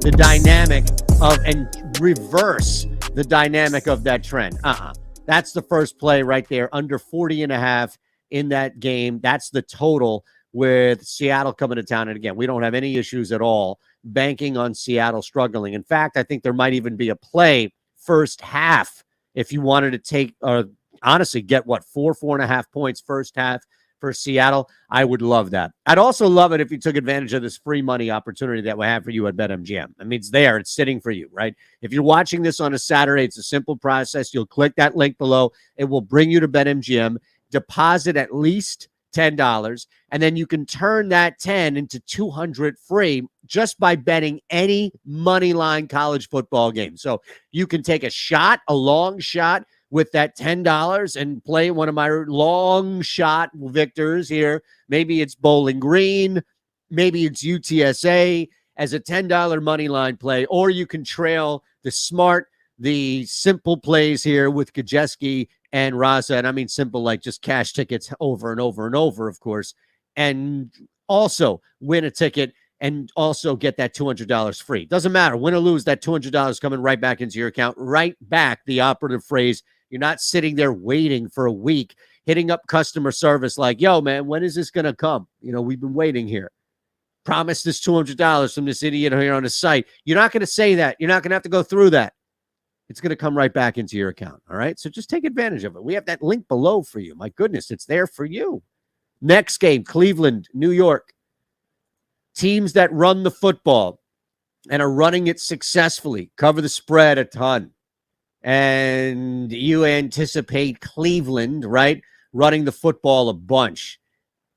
the dynamic of and reverse the dynamic of that trend. That's the first play right there, under 40.5 in that game. That's the total with Seattle coming to town. And again, we don't have any issues at all banking on Seattle struggling. In fact, I think there might even be a play first half if you wanted to take, honestly, get 4.5 points first half for Seattle. I would love that. I'd also love it if you took advantage of this free money opportunity that we have for you at BetMGM. I mean, it's there. It's sitting for you, right? If you're watching this on a Saturday, it's a simple process. You'll click that link below. It will bring you to BetMGM. Deposit at least $10, and then you can turn that 10 into 200 free just by betting any money line college football game. So you can take a long shot with that $10 and play one of my long shot victors here. Maybe it's Bowling Green, maybe it's UTSA as a $10 money line play, or you can trail the simple plays here with Gajeski and Raza. And I mean simple, like just cash tickets over and over and over, of course, and also win a ticket and also get that $200 free. Doesn't matter. Win or lose, that $200 coming right back into your account, right back, the operative phrase. You're not sitting there waiting for a week, hitting up customer service like, yo, man, when is this going to come? We've been waiting here. Promise this $200 from this idiot here on the site. You're not going to say that. You're not going to have to go through that. It's going to come right back into your account. All right. So just take advantage of it. We have that link below for you. My goodness, it's there for you. Next game, Cleveland, New York. Teams that run the football and are running it successfully cover the spread a ton. And you anticipate Cleveland, right, running the football a bunch.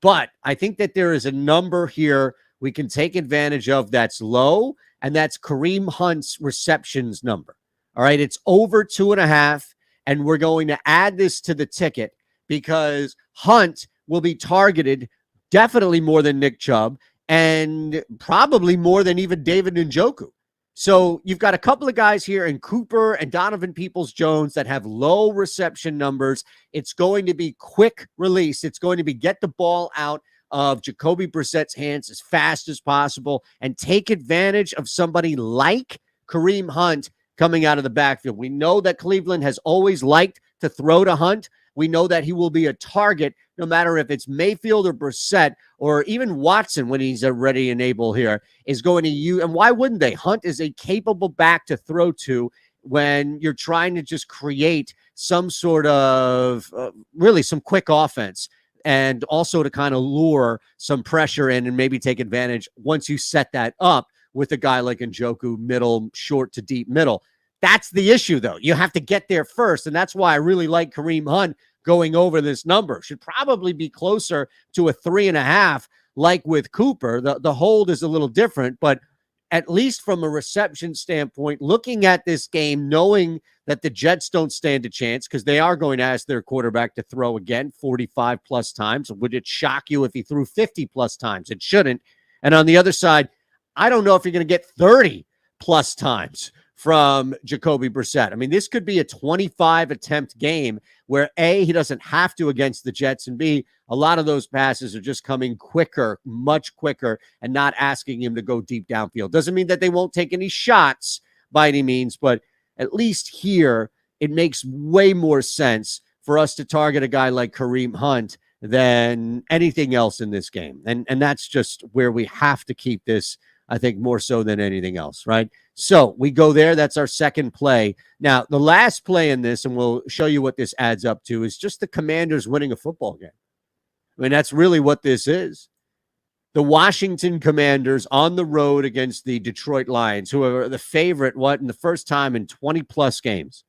But I think that there is a number here we can take advantage of that's low, and that's Kareem Hunt's receptions number. All right, it's over 2.5, and we're going to add this to the ticket because Hunt will be targeted definitely more than Nick Chubb and probably more than even David Njoku. So you've got a couple of guys here in Cooper and Donovan Peoples-Jones that have low reception numbers. It's going to be quick release. It's going to be get the ball out of Jacoby Brissett's hands as fast as possible and take advantage of somebody like Kareem Hunt coming out of the backfield. We know that Cleveland has always liked to throw to Hunt. We know that he will be a target no matter if it's Mayfield or Brissett or even Watson when he's ready and able here is going to use. And why wouldn't they? Hunt is a capable back to throw to when you're trying to just create some sort of really some quick offense and also to kind of lure some pressure in and maybe take advantage once you set that up with a guy like Njoku, middle, short to deep middle. That's the issue, though. You have to get there first, and that's why I really like Kareem Hunt going over this number. Should probably be closer to a 3.5 like with Cooper. The hold is a little different, but at least from a reception standpoint, looking at this game, knowing that the Jets don't stand a chance because they are going to ask their quarterback to throw again 45-plus times. Would it shock you if he threw 50-plus times? It shouldn't. And on the other side, I don't know if you're going to get 30-plus times from Jacoby Brissett. I mean, this could be a 25-attempt game where A, he doesn't have to against the Jets, and B, a lot of those passes are just coming quicker, much quicker, and not asking him to go deep downfield. Doesn't mean that they won't take any shots by any means, but at least here, it makes way more sense for us to target a guy like Kareem Hunt than anything else in this game. And that's just where we have to keep this, I think, more so than anything else, right? So we go there. That's our second play. Now, the last play in this, and we'll show you what this adds up to, is just the Commanders winning a football game. I mean, that's really what this is. The Washington Commanders on the road against the Detroit Lions, who are the favorite, in the first time in 20-plus games.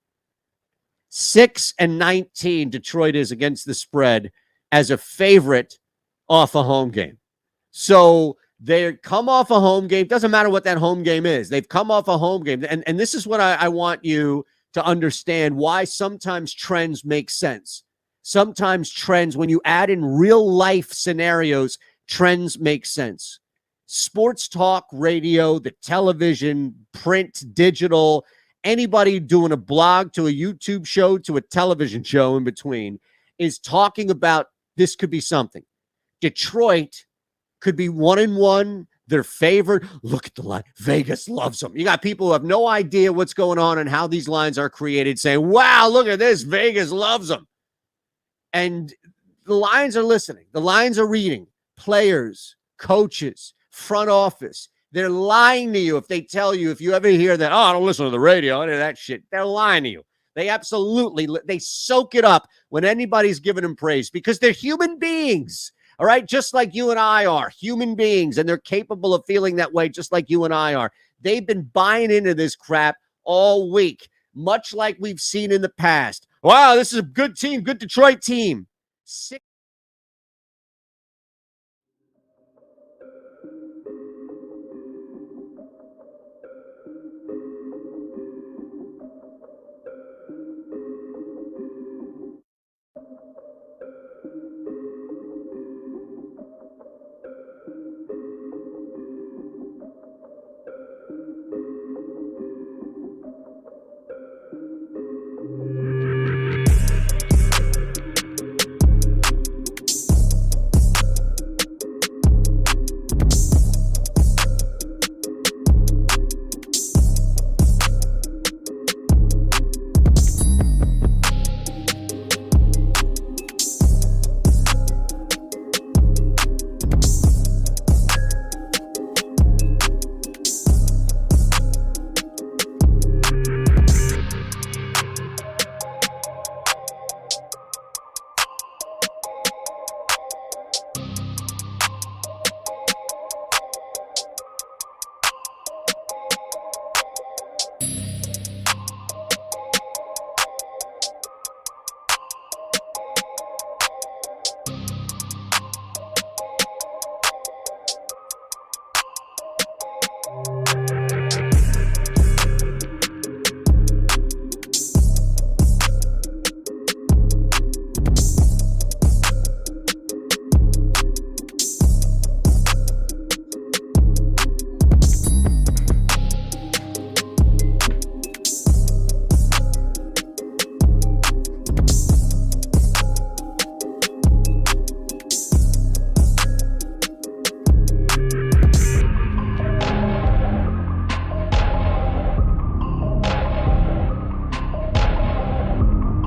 6-19 Detroit is against the spread as a favorite off a home game. So they come off a home game. Doesn't matter what that home game is. They've come off a home game. And this is what I want you to understand, why sometimes trends make sense. Sometimes trends, when you add in real life scenarios, trends make sense. Sports talk, radio, the television, print, digital, anybody doing a blog to a YouTube show to a television show in between is talking about this could be something. Detroit could be 1-1. They're favored. Look at the line. Vegas loves them. You got people who have no idea what's going on and how these lines are created saying, wow, look at this. Vegas loves them. And the lines are listening. The lines are reading. Players, coaches, front office. They're lying to you if they tell you, if you ever hear that, oh, I don't listen to the radio, any of that shit. They're lying to you. They absolutely, they soak it up when anybody's giving them praise because they're human beings. All right. Just like you and I are human beings, and they're capable of feeling that way, just like you and I are. They've been buying into this crap all week, much like we've seen in the past. Wow, this is a good team, good Detroit team.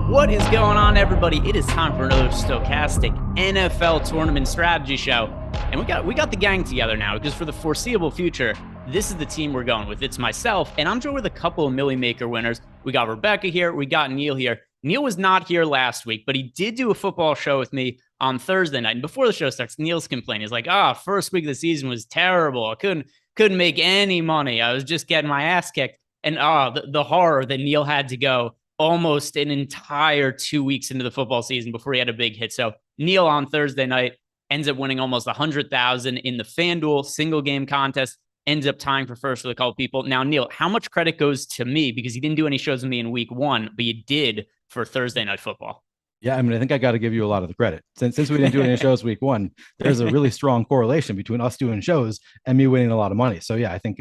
What is going on, everybody? It is time for another Stokastic NFL tournament strategy show. And we got the gang together now because for the foreseeable future, this is the team we're going with. It's myself, and I'm joined with a couple of Millie Maker winners. We got Rebecca here. We got Neil here. Neil was not here last week, but he did do a football show with me on Thursday night. And before the show starts, Neil's complaining. He's like, first week of the season was terrible. I couldn't make any money. I was just getting my ass kicked. And the horror that Neil had to go almost an entire 2 weeks into the football season before he had a big hit. So Neil on Thursday night ends up winning almost $100,000 in the FanDuel single game contest, ends up tying for first with a couple people. Now, Neil, how much credit goes to me? Because you didn't do any shows with me in week one, but you did for Thursday Night Football. Yeah, I mean, I think I got to give you a lot of the credit. Since we didn't do any shows week one, there's a really strong correlation between us doing shows and me winning a lot of money. So yeah, I think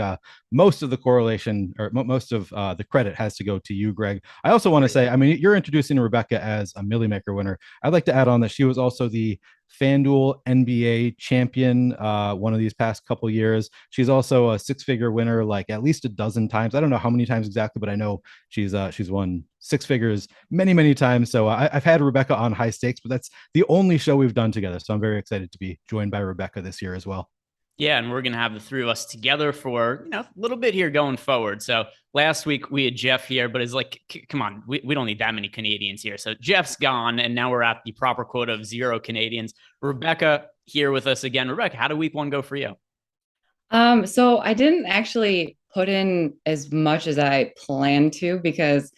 most of the correlation or most of the credit has to go to you, Greg. I also want to say, I mean, you're introducing Rebecca as a Millie Maker winner. I'd like to add on that she was also the FanDuel NBA champion one of these past couple years. She's also a six-figure winner like at least a dozen times. I don't know how many times exactly, but I know she's won six figures many times. So I've had Rebecca on High Stakes, but that's the only show we've done together. So I'm very excited to be joined by Rebecca this year as well. Yeah, and we're going to have the three of us together for, a little bit here going forward. So last week we had Jeff here, but it's like, come on, we don't need that many Canadians here. So Jeff's gone, and now we're at the proper quota of 0 Canadians. Rebecca here with us again. Rebecca, how did week one go for you? So I didn't actually put in as much as I planned to because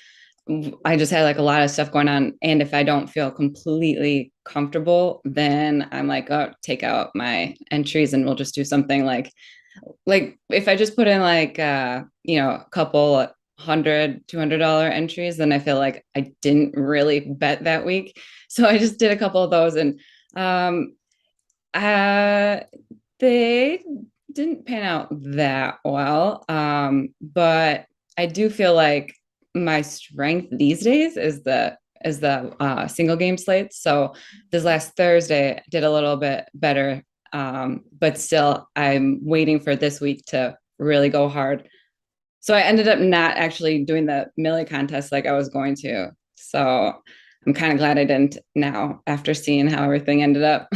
I just had like a lot of stuff going on. And if I don't feel completely comfortable, then I'm like, take out my entries and we'll just do something like if I just put in like, a couple $100-$200 entries, then I feel like I didn't really bet that week. So I just did a couple of those and they didn't pan out that well. But I do feel like my strength these days is the single game slates. So this last Thursday did a little bit better But still, I'm waiting for this week to really go hard. So I ended up not actually doing the Millie contest like I was going to. So I'm kind of glad I didn't now after seeing how everything ended up.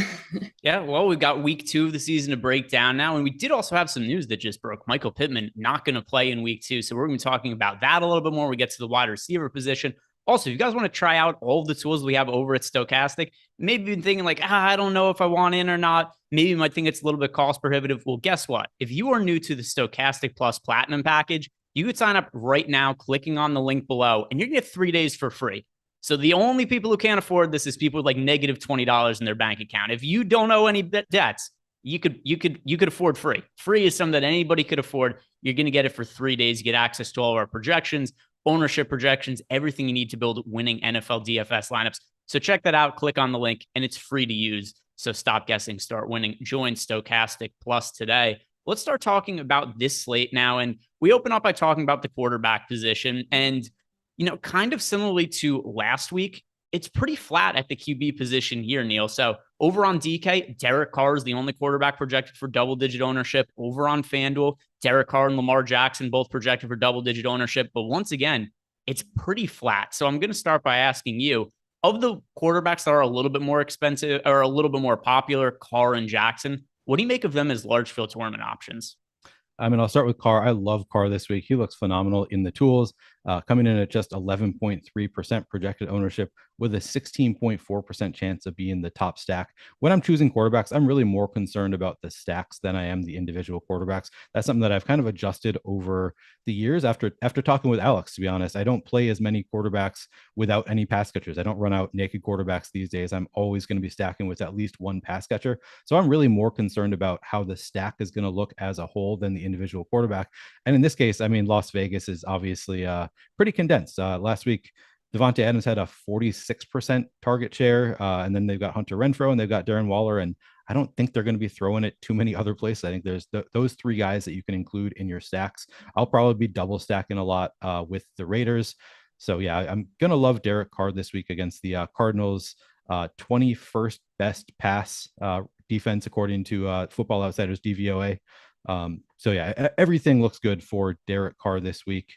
Yeah, well, we've got week 2 of the season to break down now. And we did also have some news that just broke. Michael Pittman not going to play in week 2. So we're going to be talking about that a little bit more when we get to the wide receiver position. Also, if you guys want to try out all of the tools we have over at Stokastic, maybe you've been thinking like, I don't know if I want in or not. Maybe you might think it's a little bit cost prohibitive. Well, guess what? If you are new to the Stokastic Plus Platinum package, you could sign up right now, clicking on the link below, and you're going to get 3 days for free. So the only people who can't afford this is people with like negative $20 in their bank account. If you don't owe any debts, you could afford free. Free is something that anybody could afford. You're going to get it for 3 days. You get access to all of our projections, ownership projections, everything you need to build winning NFL DFS lineups. So check that out. Click on the link, and it's free to use. So stop guessing, start winning. Join Stokastic Plus today. Let's start talking about this slate now. And we open up by talking about the quarterback position. And kind of similarly to last week, it's pretty flat at the QB position here, Neil. So over on DK, Derek Carr is the only quarterback projected for double-digit ownership. Over on FanDuel, Derek Carr and Lamar Jackson both projected for double-digit ownership. But once again, it's pretty flat. So I'm going to start by asking you, of the quarterbacks that are a little bit more expensive or a little bit more popular, Carr and Jackson, what do you make of them as large field tournament options? I mean, I'll start with Carr. I love Carr this week. He looks phenomenal in the tools, coming in at just 11.3% projected ownership with a 16.4% chance of being the top stack. When I'm choosing quarterbacks, I'm really more concerned about the stacks than I am the individual quarterbacks. That's something that I've kind of adjusted over the years after talking with Alex, to be honest. I don't play as many quarterbacks without any pass catchers. I don't run out naked quarterbacks these days. I'm always going to be stacking with at least one pass catcher. So I'm really more concerned about how the stack is going to look as a whole than the individual quarterback. And in this case, I mean, Las Vegas is obviously pretty condensed. Last week, Devontae Adams had a 46% target share, and then they've got Hunter Renfrow and they've got Darren Waller, and I don't think they're going to be throwing it too many other places. I think there's those 3 guys that you can include in your stacks. I'll probably be double stacking a lot with the Raiders. So yeah, I'm going to love Derek Carr this week against the Cardinals. 21st best pass defense according to Football Outsiders DVOA. So yeah, everything looks good for Derek Carr this week.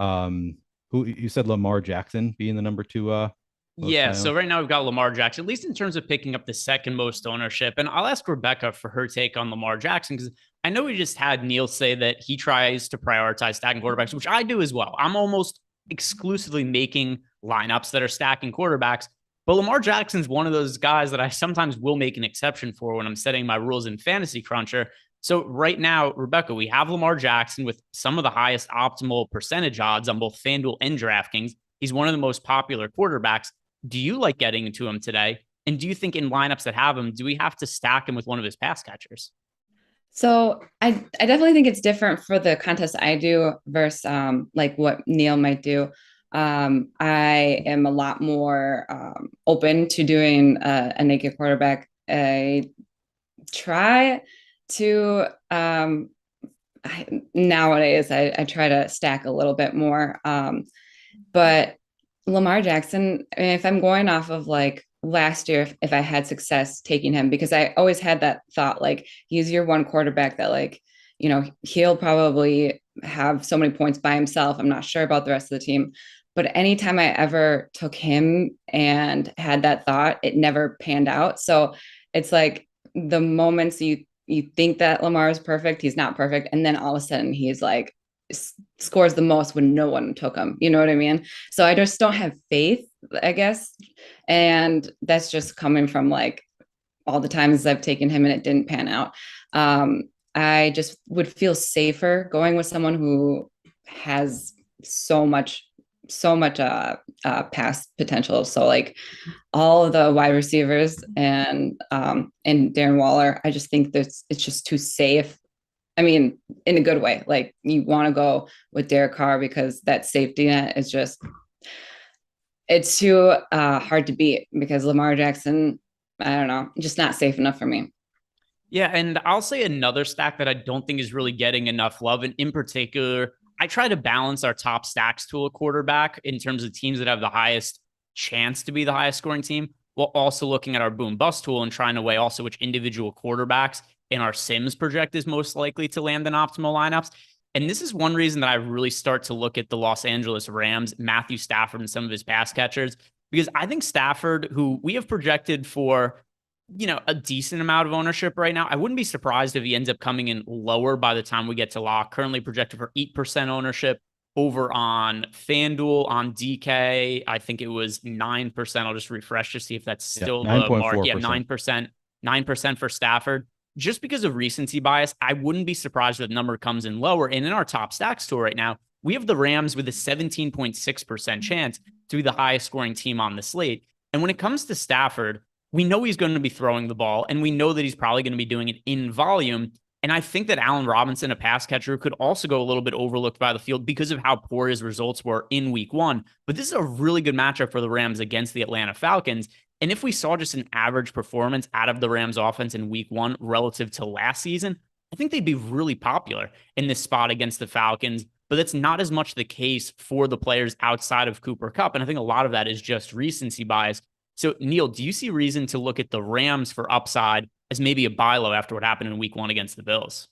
Who you said Lamar Jackson being the number 2? Yeah, so right now we've got Lamar Jackson, at least in terms of picking up the second most ownership. And I'll ask Rebecca for her take on Lamar Jackson, because I know we just had Neil say that he tries to prioritize stacking quarterbacks, which I do as well. I'm almost exclusively making lineups that are stacking quarterbacks. But Lamar Jackson's one of those guys that I sometimes will make an exception for when I'm setting my rules in Fantasy Cruncher. So right now, Rebecca, we have Lamar Jackson with some of the highest optimal percentage odds on both FanDuel and DraftKings. He's one of the most popular quarterbacks. Do you like getting into him today? And do you think in lineups that have him, do we have to stack him with one of his pass catchers? So I definitely think it's different for the contest I do versus like what Neil might do. I am a lot more open to doing a naked quarterback. I try to nowadays I try to stack a little bit more. But Lamar Jackson, I mean, if I'm going off of like last year, if I had success taking him, because I always had that thought, like he's your one quarterback that like, he'll probably have so many points by himself. I'm not sure about the rest of the team. But anytime I ever took him and had that thought, it never panned out. So it's like the moments you think that Lamar is perfect, he's not perfect. And then all of a sudden he's like scores the most when no one took him. You know what I mean? So I just don't have faith, I guess. And that's just coming from like all the times I've taken him and it didn't pan out. I just would feel safer going with someone who has so much pass potential. So like all of the wide receivers and Darren Waller, I just think that it's just too safe. I mean, in a good way. Like you want to go with Derek Carr because that safety net is just, it's too hard to beat because Lamar Jackson, I don't know, just not safe enough for me. Yeah, and I'll say another stack that I don't think is really getting enough love, and in particular, I try to balance our top stacks to a quarterback in terms of teams that have the highest chance to be the highest scoring team. while also looking at our boom bust tool and trying to weigh also which individual quarterbacks in our Sims project is most likely to land in optimal lineups. And this is one reason that I really start to look at the Los Angeles Rams, Matthew Stafford, and some of his pass catchers, because I think Stafford, who we have projected for, a decent amount of ownership right now, I wouldn't be surprised if he ends up coming in lower by the time we get to lock. Currently projected for 8% ownership over on FanDuel. On DK, I think it was 9%. I'll just refresh to see if that's still the mark. Yeah, 9%, 9% for Stafford. Just because of recency bias, I wouldn't be surprised if the number comes in lower. And in our top stacks tool right now, we have the Rams with a 17.6% chance to be the highest scoring team on the slate. And when it comes to Stafford, we know he's going to be throwing the ball, and we know that he's probably going to be doing it in volume. And I think that Allen Robinson, a pass catcher, could also go a little bit overlooked by the field because of how poor his results were in week one. But this is a really good matchup for the Rams against the Atlanta Falcons. And if we saw just an average performance out of the Rams offense in week one relative to last season, I think they'd be really popular in this spot against the Falcons. But that's not as much the case for the players outside of Cooper Kupp. And I think a lot of that is just recency bias. So, Neil, do you see reason to look at the Rams for upside as maybe a buy low after what happened in week one against the Bills?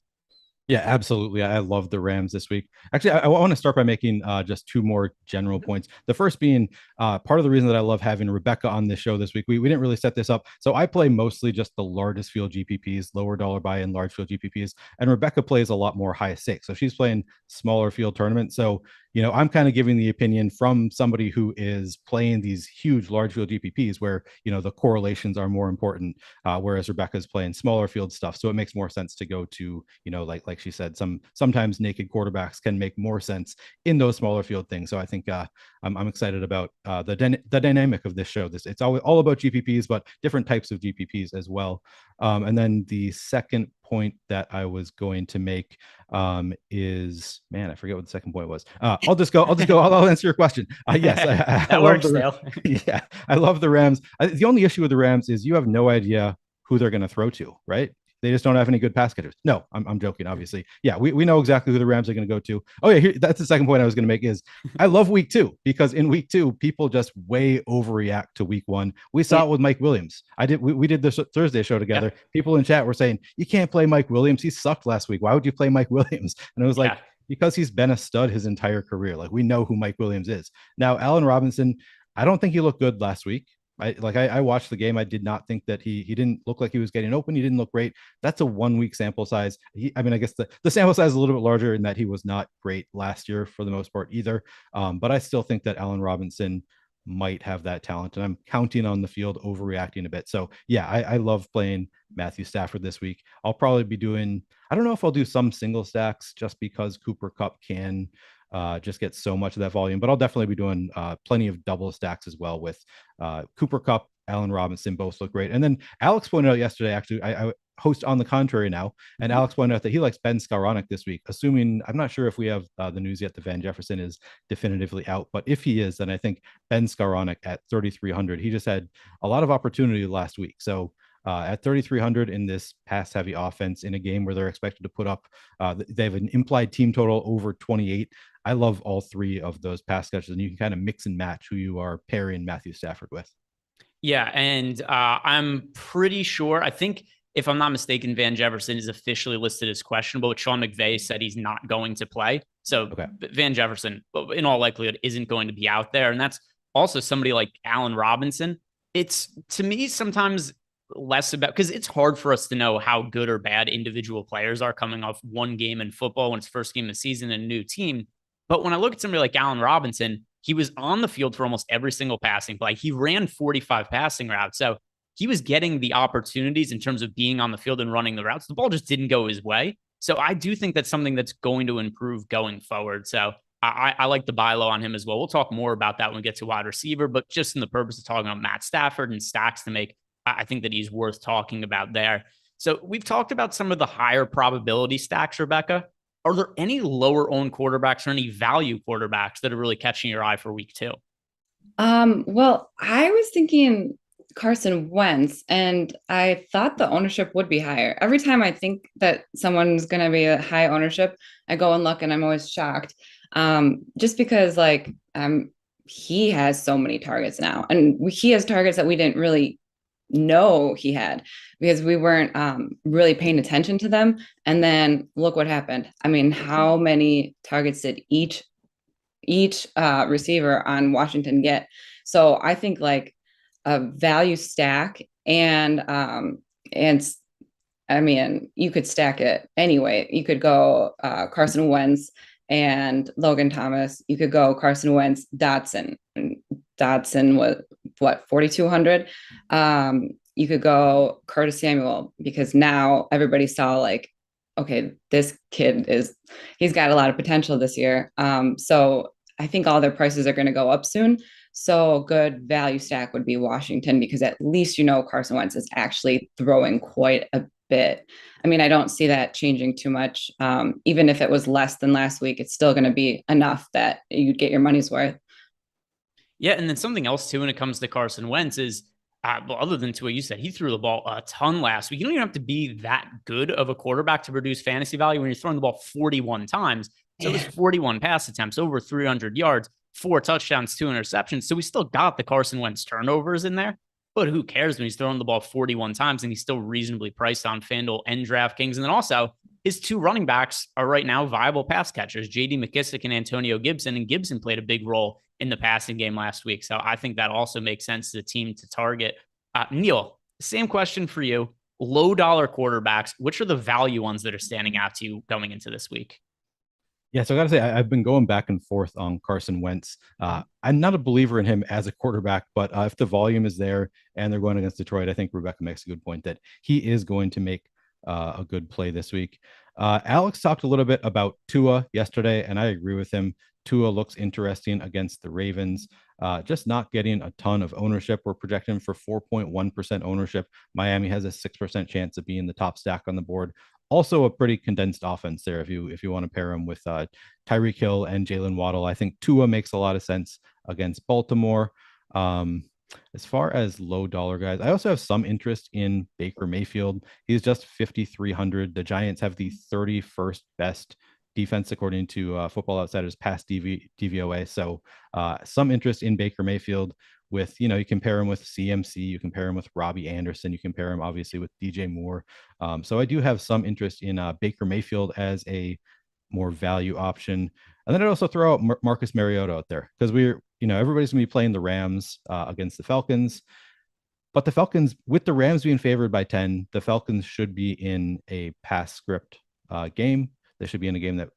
Yeah, absolutely. I love the Rams this week. Actually, I want to start by making just two more general points. The first being part of the reason that I love having Rebecca on this show this week. We didn't really set this up. So I play mostly just the largest field GPPs, lower dollar buy-in, large field GPPs. And Rebecca plays a lot more high stakes. So she's playing smaller field tournaments. So, I'm kind of giving the opinion from somebody who is playing these huge large field GPPs where, the correlations are more important, whereas Rebecca's playing smaller field stuff. So it makes more sense to go to, like she said, sometimes naked quarterbacks can make more sense in those smaller field things. So I think I'm excited about the dynamic of this show. It's all about GPPs, but different types of GPPs as well. And then the second point that I was going to make is, man, I forget what the second point was. I'll just go. I'll answer your question. Yes, that works. Yeah, I love the Rams. The only issue with the Rams is you have no idea who they're going to throw to, right? They just don't have any good pass catchers. No, I'm joking, obviously. Yeah, we know exactly who the Rams are going to go to. Oh, yeah, that's the second point I was going to make is I love week two because in week two, people just way overreact to week one. We saw it with Mike Williams. We did this Thursday show together. Yeah. People in chat were saying, you can't play Mike Williams. He sucked last week. Why would you play Mike Williams? And it was like, because he's been a stud his entire career. Like, we know who Mike Williams is. Now, Allen Robinson, I don't think he looked good last week. I watched the game. I did not think that he didn't look like he was getting open. He didn't look great. That's a 1 week sample size. I guess the sample size is a little bit larger in that he was not great last year for the most part either. But I still think that Allen Robinson might have that talent, and I'm counting on the field overreacting a bit. So yeah, I love playing Matthew Stafford this week. I'll probably be doing, I don't know if I'll do some single stacks just because Cooper Kupp can just get so much of that volume, but I'll definitely be doing plenty of double stacks as well with Cooper Kupp, Allen Robinson, both look great. And then Alex pointed out yesterday, actually, I host On the Contrary now, and Alex pointed out that he likes Ben Skowronek this week, assuming, I'm not sure if we have the news yet that Van Jefferson is definitively out, but if he is, then I think Ben Skowronek at 3,300, he just had a lot of opportunity last week. So at 3,300 in this pass heavy offense in a game where they're expected to put up, they have an implied team total over 28. I love all three of those pass catchers, and you can kind of mix and match who you are pairing Matthew Stafford with. Yeah, and I'm pretty sure, I think, if I'm not mistaken, Van Jefferson is officially listed as questionable, but Sean McVay said he's not going to play. So okay. Van Jefferson, in all likelihood, isn't going to be out there. And that's also somebody like Allen Robinson. It's, to me, sometimes less about, because it's hard for us to know how good or bad individual players are coming off one game in football when it's first game of the season and a new team. But when I look at somebody like Allen Robinson, he was on the field for almost every single passing play. He ran 45 passing routes. So he was getting the opportunities in terms of being on the field and running the routes. The ball just didn't go his way. So I do think that's something that's going to improve going forward. So I like the buy low on him as well. We'll talk more about that when we get to wide receiver, but just in the purpose of talking about Matt Stafford and stacks to make, I think that he's worth talking about there. So we've talked about some of the higher probability stacks, Rebecca. Are there any lower owned quarterbacks or any value quarterbacks that are really catching your eye for week two? Well, I was thinking Carson Wentz, and I thought the ownership would be higher. Every time I think that someone's going to be a high ownership, I go and look and I'm always shocked. Just because he has so many targets now, and he has targets that we didn't really know he had because we weren't really paying attention to them. And then look what happened. I mean, how many targets did each receiver on Washington get? So I think like a value stack, and I mean, you could stack it anyway. You could go Carson Wentz and Logan Thomas. You could go Carson Wentz, Dotson. Dotson was what, 4,200. You could go Curtis Samuel, because now everybody saw like, okay, this kid he's got a lot of potential this year. So I think all their prices are going to go up soon. So good value stack would be Washington, because at least Carson Wentz is actually throwing quite a bit. I mean, I don't see that changing too much. Even if it was less than last week, it's still going to be enough that you'd get your money's worth. Yeah, and then something else too when it comes to Carson Wentz is, well, other than to what you said, he threw the ball a ton last week. You don't even have to be that good of a quarterback to produce fantasy value when you're throwing the ball 41 times. So it was 41 pass attempts, over 300 yards, 4 touchdowns, 2 interceptions. So we still got the Carson Wentz turnovers in there. But who cares when he's throwing the ball 41 times and he's still reasonably priced on FanDuel and DraftKings? And then also, his 2 running backs are right now viable pass catchers, J.D. McKissick and Antonio Gibson. And Gibson played a big role in the passing game last week. So I think that also makes sense as a team to target. Neil, same question for you. Low dollar quarterbacks, which are the value ones that are standing out to you going into this week? Yeah, so I got to say, I've been going back and forth on Carson Wentz. I'm not a believer in him as a quarterback, but if the volume is there and they're going against Detroit, I think Rebecca makes a good point that he is going to make a good play this week. Alex talked a little bit about Tua yesterday, and I agree with him. Tua looks interesting against the Ravens. Just not getting a ton of ownership. We're projecting for 4.1% ownership. Miami has a 6% chance of being the top stack on the board. Also a pretty condensed offense there if you want to pair him with Tyreek Hill and Jalen Waddle. I think Tua makes a lot of sense against Baltimore. As far as low dollar guys, I also have some interest in Baker Mayfield. He's just 5,300. The Giants have the 31st best defense according to Football Outsiders pass DVOA. So some interest in Baker Mayfield. With, you compare him with CMC, you compare him with Robbie Anderson, you compare him obviously with DJ Moore. So I do have some interest in Baker Mayfield as a more value option. And then I'd also throw out Marcus Mariota out there, because everybody's gonna be playing the Rams against the Falcons. But the Falcons, with the Rams being favored by 10, the Falcons should be in a pass script game. They should be in a game that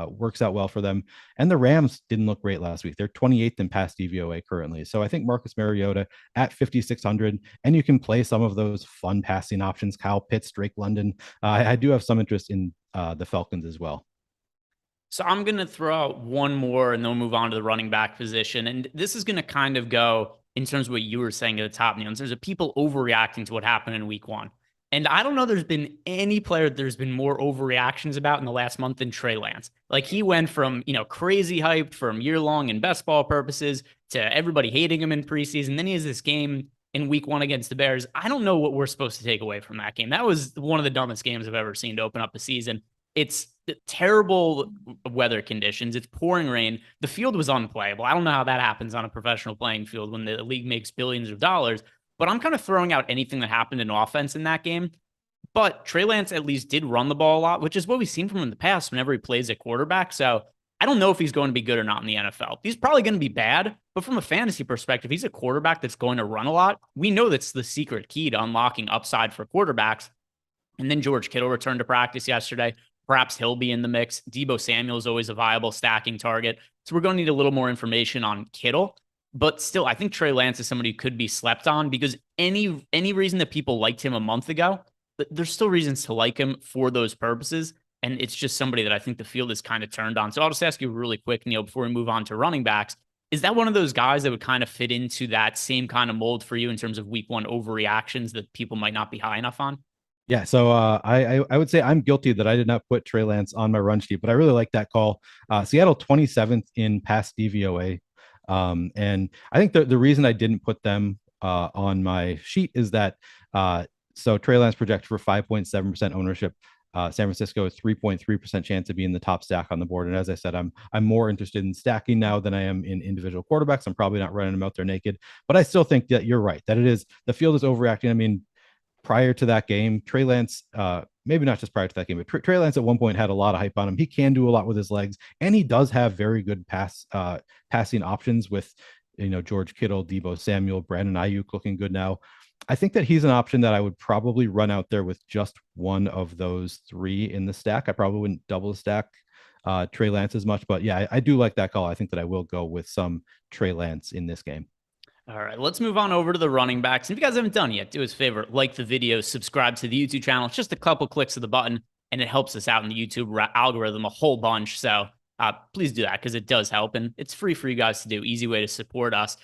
works out well for them. And the Rams didn't look great last week. They're 28th in pass DVOA currently. So I think Marcus Mariota at 5,600, and you can play some of those fun passing options, Kyle Pitts, Drake London. I do have some interest in the Falcons as well. So I'm going to throw out one more and then we'll move on to the running back position. And this is going to kind of go in terms of what you were saying at the top, Neil, in terms of people overreacting to what happened in week 1. And I don't know there's been any player there's been more overreactions about in the last month than Trey Lance. Like, he went from, crazy hyped from year-long in best ball purposes to everybody hating him in preseason. Then he has this game in week 1 against the Bears. I don't know what we're supposed to take away from that game. That was one of the dumbest games I've ever seen to open up a season. It's terrible weather conditions. It's pouring rain. The field was unplayable. I don't know how that happens on a professional playing field when the league makes billions of dollars. But I'm kind of throwing out anything that happened in offense in that game. But Trey Lance at least did run the ball a lot, which is what we've seen from him in the past whenever he plays at quarterback. So I don't know if he's going to be good or not in the NFL. He's probably going to be bad, but from a fantasy perspective, he's a quarterback that's going to run a lot. We know that's the secret key to unlocking upside for quarterbacks. And then George Kittle returned to practice yesterday. Perhaps he'll be in the mix. Deebo Samuel is always a viable stacking target. So we're going to need a little more information on Kittle. But still, I think Trey Lance is somebody who could be slept on, because any reason that people liked him a month ago, there's still reasons to like him for those purposes. And it's just somebody that I think the field is kind of turned on. So I'll just ask you really quick, Neil, before we move on to running backs. Is that one of those guys that would kind of fit into that same kind of mold for you in terms of week 1 overreactions that people might not be high enough on? Yeah, so I would say I'm guilty that I did not put Trey Lance on my run sheet, but I really like that call. Seattle 27th in pass DVOA. And I think the reason I didn't put them on my sheet is that so Trey Lance projected for 5.7% ownership. San Francisco is 3.3% chance to be in the top stack on the board. And as I said, I'm more interested in stacking now than I am in individual quarterbacks. I'm probably not running them out there naked, but I still think that you're right, that the field is overreacting. I mean, prior to that game, Trey Lance, maybe not just prior to that game, but Trey Lance at one point had a lot of hype on him. He can do a lot with his legs, and he does have very good passing options with, George Kittle, Deebo Samuel, Brandon Ayuk looking good now. I think that he's an option that I would probably run out there with just one of those three in the stack. I probably wouldn't double stack Trey Lance as much, but yeah, I do like that call. I think that I will go with some Trey Lance in this game. All right, let's move on over to the running backs. And if you guys haven't done it yet, do us a favor, like the video, subscribe to the YouTube channel. It's just a couple clicks of the button, and it helps us out in the YouTube algorithm a whole bunch. So please do that because it does help, and it's free for you guys to do. Easy way to support us.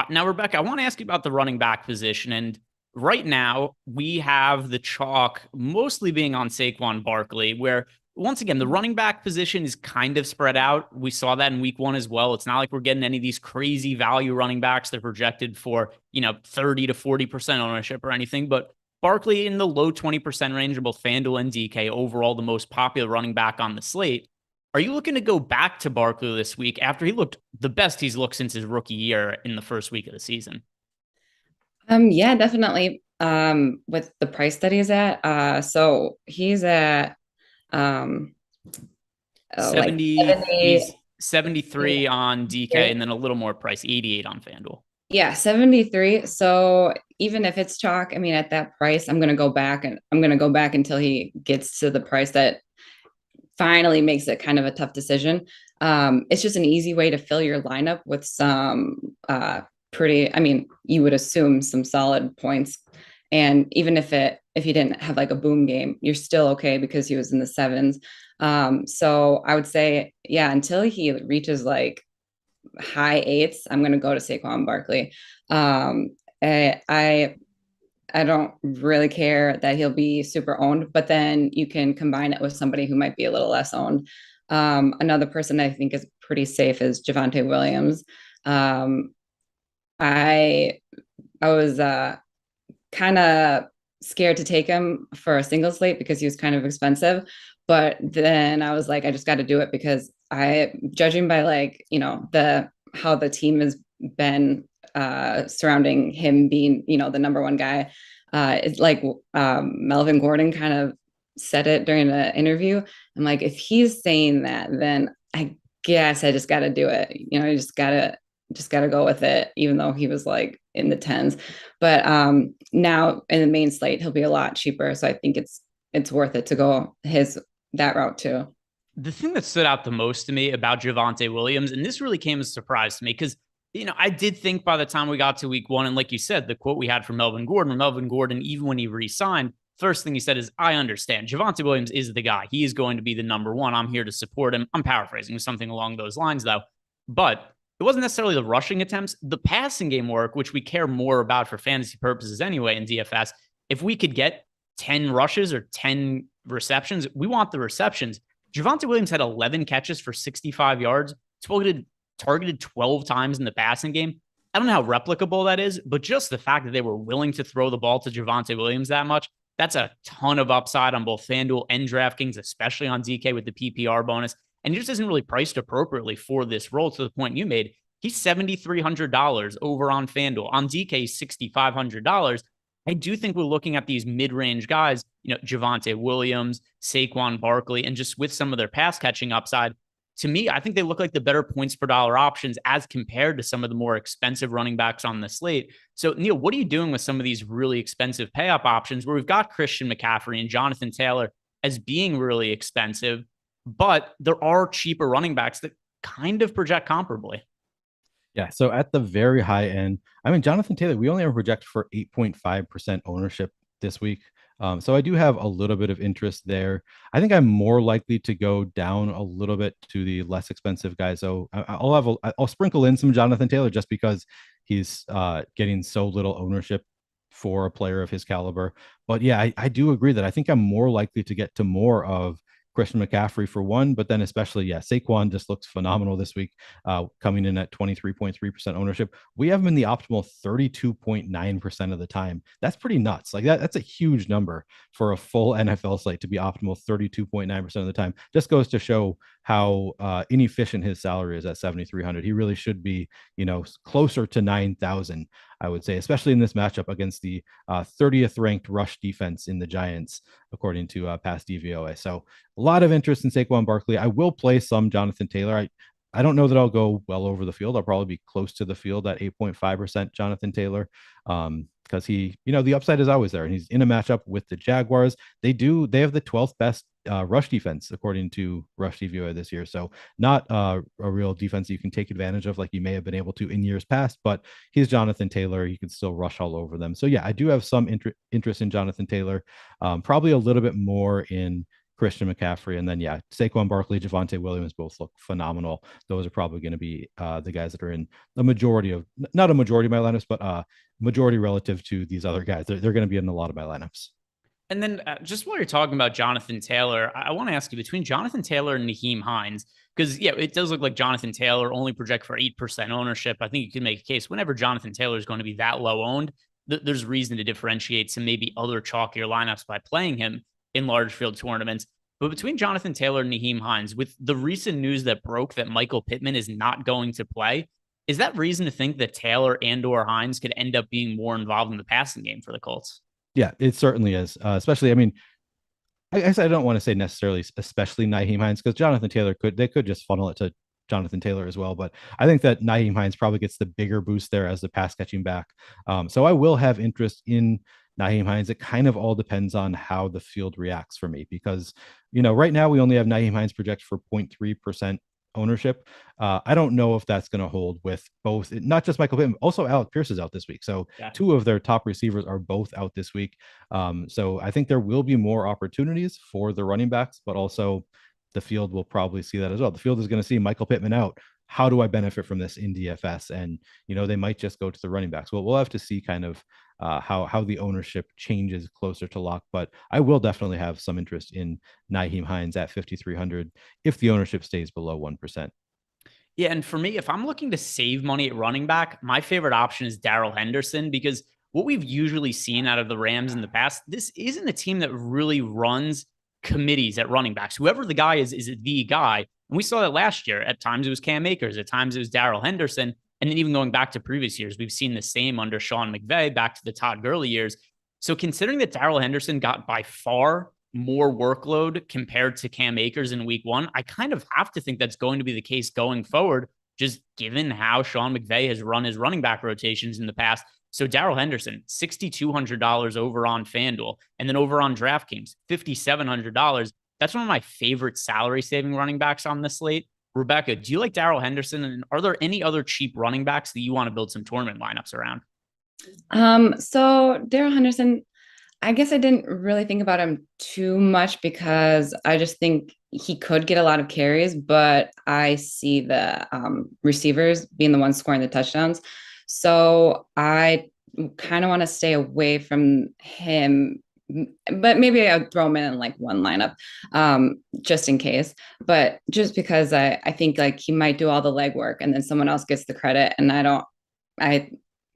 Now, Rebecca, I want to ask you about the running back position. And right now, we have the chalk mostly being on Saquon Barkley, where once again, the running back position is kind of spread out. We saw that in week 1 as well. It's not like we're getting any of these crazy value running backs that are projected for, 30 to 40% ownership or anything. But Barkley in the low 20% range of both FanDuel and DK, overall the most popular running back on the slate. Are you looking to go back to Barkley this week after he looked the best he's looked since his rookie year in the first week of the season? Yeah, definitely. With the price that he's at. So he's at 73 on DK, and then a little more price, 88 on FanDuel. Yeah, 73. So even if it's chalk, I mean, at that price, I'm going to go back until he gets to the price that finally makes it kind of a tough decision. It's just an easy way to fill your lineup with some you would assume some solid points. And even if he didn't have like a boom game, you're still okay because he was in the 7s. So I would say, yeah, until he reaches like high 8s, I'm going to go to Saquon Barkley. I don't really care that he'll be super owned, but then you can combine it with somebody who might be a little less owned. Another person I think is pretty safe is Javonte Williams. I was kind of scared to take him for a single slate because he was kind of expensive. But then I was like, I just got to do it because judging by how the team has been surrounding him being, the number one guy, it's like Melvin Gordon kind of said it during the interview. I'm like, if he's saying that, then I guess I just got to do it. You just got to go with it, even though he was like in the 10s. But now in the main slate, he'll be a lot cheaper. So I think it's worth it to go that route too. The thing that stood out the most to me about Javonte Williams, and this really came as a surprise to me, because I did think by the time we got to week 1, and like you said, the quote we had from Melvin Gordon, even when he re-signed, first thing he said is, I understand. Javonte Williams is the guy. He is going to be the number one. I'm here to support him. I'm paraphrasing something along those lines, though. But it wasn't necessarily the rushing attempts. The passing game work, which we care more about for fantasy purposes anyway in DFS, if we could get 10 rushes or 10 receptions, we want the receptions. Javonte Williams had 11 catches for 65 yards, targeted 12 times in the passing game. I don't know how replicable that is, but just the fact that they were willing to throw the ball to Javonte Williams that much, that's a ton of upside on both FanDuel and DraftKings, especially on DK with the PPR bonus. And he just isn't really priced appropriately for this role, to the point you made. He's $7,300 over on FanDuel. On DK, $6,500. I do think we're looking at these mid-range guys, Javonte Williams, Saquon Barkley, and just with some of their pass catching upside. To me, I think they look like the better points per dollar options as compared to some of the more expensive running backs on the slate. So, Neil, what are you doing with some of these really expensive pay-up options where we've got Christian McCaffrey and Jonathan Taylor as being really expensive, but there are cheaper running backs that kind of project comparably? Yeah, so at the very high end, Jonathan Taylor, we only ever project for 8.5% ownership this week. So I do have a little bit of interest there. I think I'm more likely to go down a little bit to the less expensive guys. So I'll sprinkle in some Jonathan Taylor just because he's getting so little ownership for a player of his caliber. But yeah, I do agree that I think I'm more likely to get to more of Christian McCaffrey for one, but then especially, Saquon just looks phenomenal this week, coming in at 23.3% ownership. We have him in the optimal 32.9% of the time. That's pretty nuts. Like that's a huge number for a full NFL slate to be optimal 32.9% of the time. Just goes to show how inefficient his salary is at 7,300. He really should be, closer to 9,000, I would say, especially in this matchup against the 30th ranked rush defense in the Giants, according to past DVOA. So a lot of interest in Saquon Barkley. I will play some Jonathan Taylor. I don't know that I'll go well over the field. I'll probably be close to the field at 8.5% Jonathan Taylor. Because he, the upside is always there, and he's in a matchup with the Jaguars. They have the 12th best rush defense according to Rush DVOA this year. So not a real defense you can take advantage of like you may have been able to in years past, but he's Jonathan Taylor. You can still rush all over them. So I do have some interest in Jonathan Taylor, probably a little bit more in Christian McCaffrey, and then Saquon Barkley, Javonte Williams both look phenomenal. Those are probably going to be the guys that are in the majority of, not a majority of my lineups, but majority relative to these other guys. They're going to be in a lot of my lineups. And then just while you're talking about Jonathan Taylor, I want to ask you between Jonathan Taylor and Nyheim Hines, because it does look like Jonathan Taylor only project for 8% ownership. I think you can make a case whenever Jonathan Taylor is going to be that low owned, there's reason to differentiate some maybe other chalkier lineups by playing him in large field tournaments. But between Jonathan Taylor and Nyheim Hines, with the recent news that broke that Michael Pittman is not going to play, is that reason to think that Taylor and or Hines could end up being more involved in the passing game for the Colts? Yeah, it certainly is. Especially, I guess I don't want to say necessarily, especially Nyheim Hines, because Jonathan Taylor could just funnel it to Jonathan Taylor as well. But I think that Nyheim Hines probably gets the bigger boost there as the pass catching back. So I will have interest in Nyheim Hines. It kind of all depends on how the field reacts for me, because, right now we only have Nyheim Hines project for 0.3% ownership. I don't know if that's going to hold with both, not just Michael Pittman, also Alec Pierce is out this week. So two of their top receivers are both out this week. So I think there will be more opportunities for the running backs, but also the field will probably see that as well. The field is going to see Michael Pittman out. How do I benefit from this in DFS? And, they might just go to the running backs. Well, we'll have to see kind of how the ownership changes closer to lock, but I will definitely have some interest in Nyheim Hines at 5,300 if the ownership stays below 1%. Yeah, and for me, if I'm looking to save money at running back, my favorite option is Darrell Henderson, because what we've usually seen out of the Rams in the past, this isn't a team that really runs committees at running backs. Whoever the guy is the guy. And we saw that last year. At times it was Cam Akers, at times it was Darrell Henderson. And then even going back to previous years, we've seen the same under Sean McVay, back to the Todd Gurley years. So considering that Darrell Henderson got by far more workload compared to Cam Akers in week one, I kind of have to think that's going to be the case going forward, just given how Sean McVay has run his running back rotations in the past. So Darrell Henderson, $6,200 over on FanDuel, and then over on DraftKings, $5,700. That's one of my favorite salary saving running backs on this slate. Rebecca, do you like Darrell Henderson? And are there any other cheap running backs that you want to build some tournament lineups around? So Darrell Henderson, I guess I didn't really think about him too much because I just think he could get a lot of carries, but I see the receivers being the ones scoring the touchdowns. So I kind of want to stay away from him, but maybe I'll throw him in like one lineup just in case. But just because I think like he might do all the legwork and then someone else gets the credit, and I don't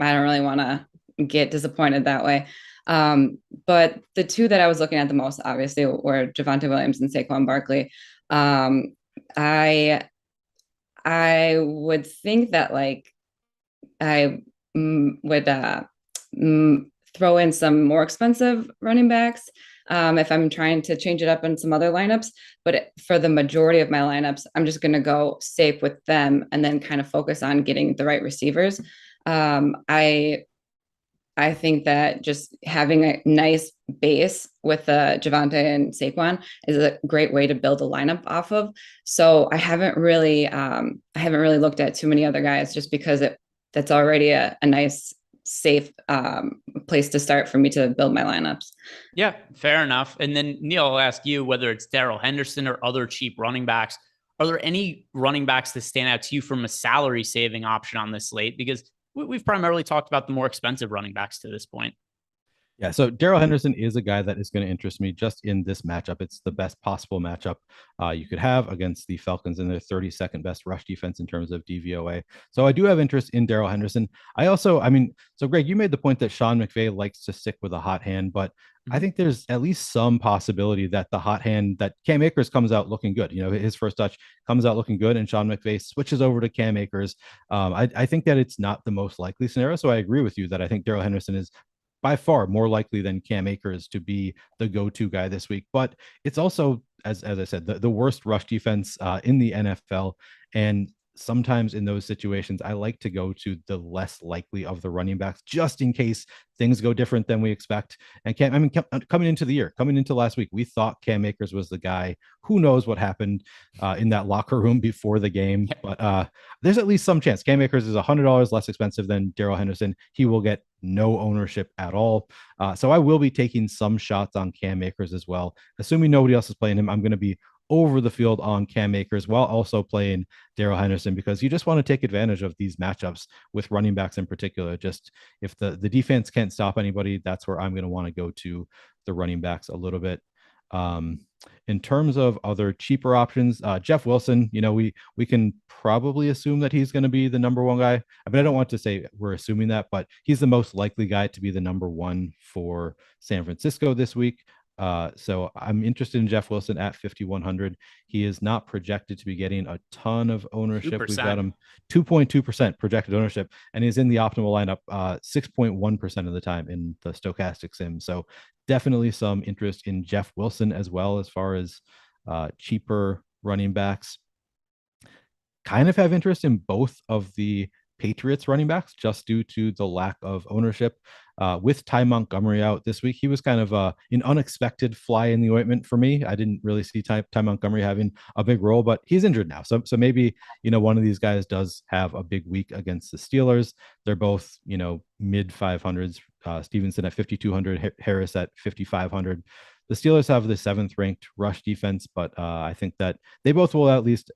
really want to get disappointed that way. But the two that I was looking at the most, obviously, were Javonte Williams and Saquon Barkley. I would think that like I would throw in some more expensive running backs if I'm trying to change it up in some other lineups. But for the majority of my lineups, I'm just going to go safe with them and then kind of focus on getting the right receivers. I think that just having a nice base with Javonte and Saquon is a great way to build a lineup off of. So I haven't really looked at too many other guys just because that's already a nice, safe place to start for me to build my lineups. Yeah, fair enough. And then Neil, I'll ask you whether it's Darrell Henderson or other cheap running backs. Are there any running backs that stand out to you from a salary saving option on this slate? Because we've primarily talked about the more expensive running backs to this point. Yeah, so Darrell Henderson is a guy that is going to interest me just in this matchup. It's the best possible matchup you could have against the Falcons and their 32nd best rush defense in terms of DVOA. So I do have interest in Darrell Henderson. So Greg, you made the point that Sean McVay likes to stick with a hot hand, but I think there's at least some possibility that the hot hand that Cam Akers comes out looking good. His first touch comes out looking good, and Sean McVay switches over to Cam Akers. I think that it's not the most likely scenario. So I agree with you that I think Darrell Henderson is by far more likely than Cam Akers to be the go-to guy this week. But it's also, as I said, the worst rush defense in the NFL. And sometimes in those situations, I like to go to the less likely of the running backs just in case things go different than we expect. And coming into last week, we thought Cam Akers was the guy. Who knows what happened in that locker room before the game? But there's at least some chance. Cam Akers is $100 less expensive than Darrell Henderson. He will get no ownership at all. So I will be taking some shots on Cam Akers as well. Assuming nobody else is playing him, I'm going to be over the field on Cam Akers while also playing Darrell Henderson, because you just want to take advantage of these matchups with running backs in particular. Just if the defense can't stop anybody, that's where I'm going to want to go to the running backs a little bit. In terms of other cheaper options, Jeff Wilson, we can probably assume that he's going to be the number one guy. I mean, I don't want to say we're assuming that, but he's the most likely guy to be the number one for San Francisco this week. So I'm interested in Jeff Wilson at 5,100. He is not projected to be getting a ton of ownership. 2%. We've got him 2.2% projected ownership, and he's in the optimal lineup 6.1% of the time in the Stokastic sim. So definitely some interest in Jeff Wilson as well as far as cheaper running backs. Kind of have interest in both of the Patriots running backs just due to the lack of ownership. With Ty Montgomery out this week, he was kind of an unexpected fly in the ointment for me. I didn't really see Ty Montgomery having a big role, but he's injured now. So maybe, one of these guys does have a big week against the Steelers. They're both, mid 500s. Stevenson at 5,200, Harris at 5,500. The Steelers have the 7th ranked rush defense, but I think that they both will at least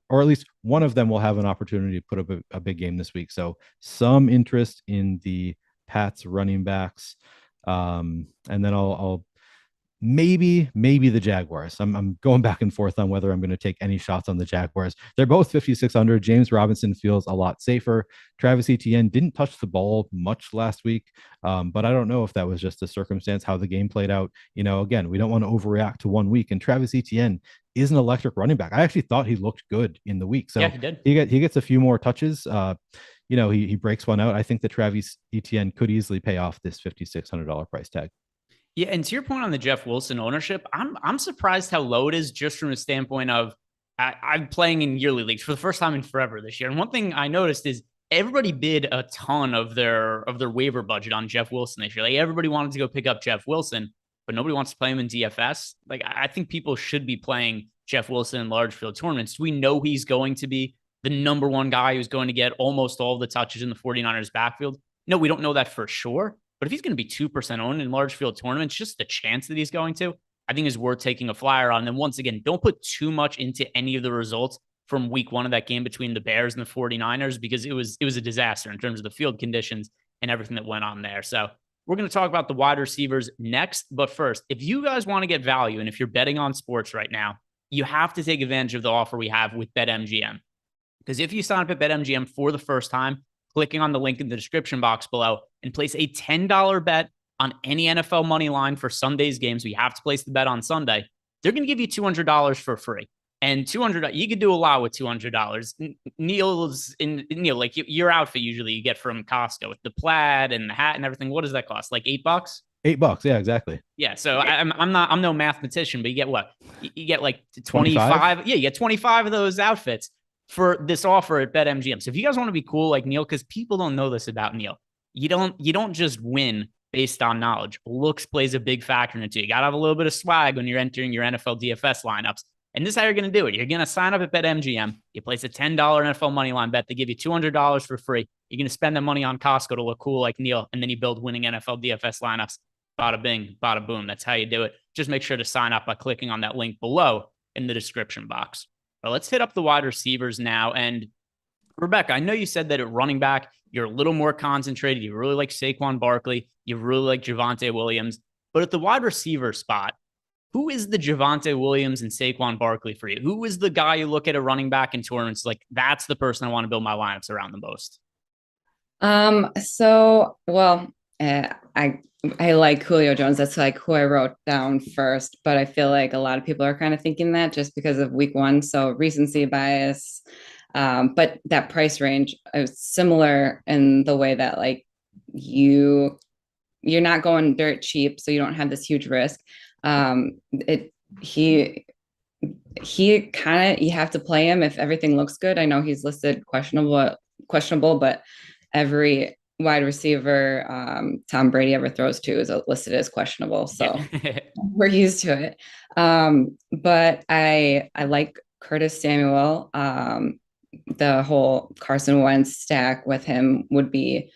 one of them will have an opportunity to put up a big game this week. So some interest in the Pats running backs. And then I'll maybe the Jaguars. I'm going back and forth on whether I'm going to take any shots on the Jaguars. They're both 5,600. James Robinson feels a lot safer. Travis Etienne didn't touch the ball much last week, but I don't know if that was just a circumstance, how the game played out. Again, we don't want to overreact to 1 week, and Travis Etienne is an electric running back. I actually thought he looked good in the week. So yeah, he did. He gets a few more touches. He breaks one out. I think that Travis Etienne could easily pay off this $5,600 price tag. Yeah, and to your point on the Jeff Wilson ownership, I'm surprised how low it is just from a standpoint of I'm playing in yearly leagues for the first time in forever this year. And one thing I noticed is everybody bid a ton of their waiver budget on Jeff Wilson this year. Like everybody wanted to go pick up Jeff Wilson, but nobody wants to play him in DFS. Like I think people should be playing Jeff Wilson in large field tournaments. We know he's going to be the number one guy who's going to get almost all the touches in the 49ers backfield. No, we don't know that for sure. But if he's going to be 2% owned in large field tournaments, just the chance that he's going to, I think is worth taking a flyer on. And then once again, don't put too much into any of the results from week 1 of that game between the Bears and the 49ers, because it was a disaster in terms of the field conditions and everything that went on there. So we're going to talk about the wide receivers next. But first, if you guys want to get value, and if you're betting on sports right now, you have to take advantage of the offer we have with BetMGM. Because if you sign up at BetMGM for the first time, clicking on the link in the description box below and place a $10 bet on any NFL money line for Sunday's games, we have to place the bet on Sunday. They're going to give you $200 for free. And $200, you could do a lot with $200. Neil, like your outfit usually you get from Costco with the plaid and the hat and everything. What does that cost? Like $8? $8. Yeah, exactly. Yeah. So I'm no mathematician, but you get what? You get like 25. Yeah, you get 25 of those outfits for this offer at BetMGM. So if you guys want to be cool like Neil, because people don't know this about Neil, you don't just win based on knowledge. Looks plays a big factor in it too. You got to have a little bit of swag when you're entering your NFL DFS lineups. And this is how you're going to do it. You're going to sign up at BetMGM. You place a $10 NFL money line bet. They give you $200 for free. You're going to spend the money on Costco to look cool like Neil, and then you build winning NFL DFS lineups. Bada bing, bada boom. That's how you do it. Just make sure to sign up by clicking on that link below in the description box. But let's hit up the wide receivers now. And Rebecca, I know you said that at running back, you're a little more concentrated. You really like Saquon Barkley. You really like Javonte Williams. But at the wide receiver spot, who is the Javonte Williams and Saquon Barkley for you? Who is the guy you look at a running back in tournaments like, that's the person I want to build my lineups around the most? I like Julio Jones. That's like who I wrote down first, but I feel like a lot of people are kind of thinking that just because of week one. So recency bias. But that price range is similar in the way that like you're not going dirt cheap, so you don't have this huge risk. It he kind of, you have to play him if everything looks good. I know he's listed questionable, but every wide receiver Tom Brady ever throws to is listed as questionable. So we're used to it. But I like Curtis Samuel. The whole Carson Wentz stack with him would be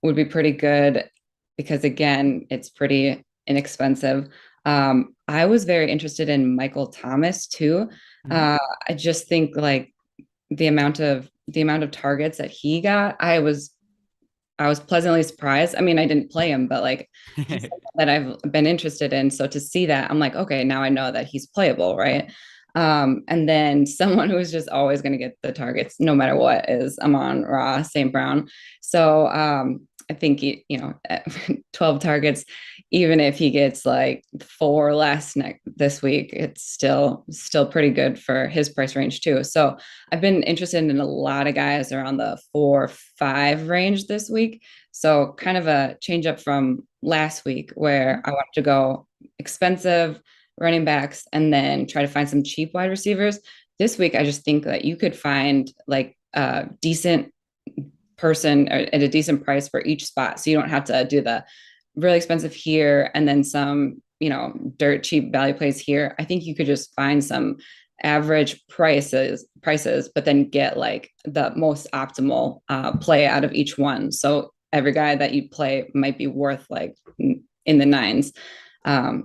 pretty good because again, it's pretty inexpensive. I was very interested in Michael Thomas too. I just think like the amount of targets that he got, I was pleasantly surprised. I mean, I didn't play him, but like that I've been interested in. So to see that, I'm like, okay, now I know that he's playable, right? And then someone who's just always going to get the targets no matter what is Amon-Ra St. Brown. So I think 12 targets, even if he gets like 4 less this week, it's still pretty good for his price range too. So I've been interested in a lot of guys around the 4-5 range this week. So kind of a change up from last week where I wanted to go expensive running backs and then try to find some cheap wide receivers. This week, I just think that you could find like a decent person at a decent price for each spot. So you don't have to do the really expensive here and then some, dirt cheap value plays here. I think you could just find some average prices, but then get like the most optimal play out of each one. So every guy that you play might be worth like in the 9s.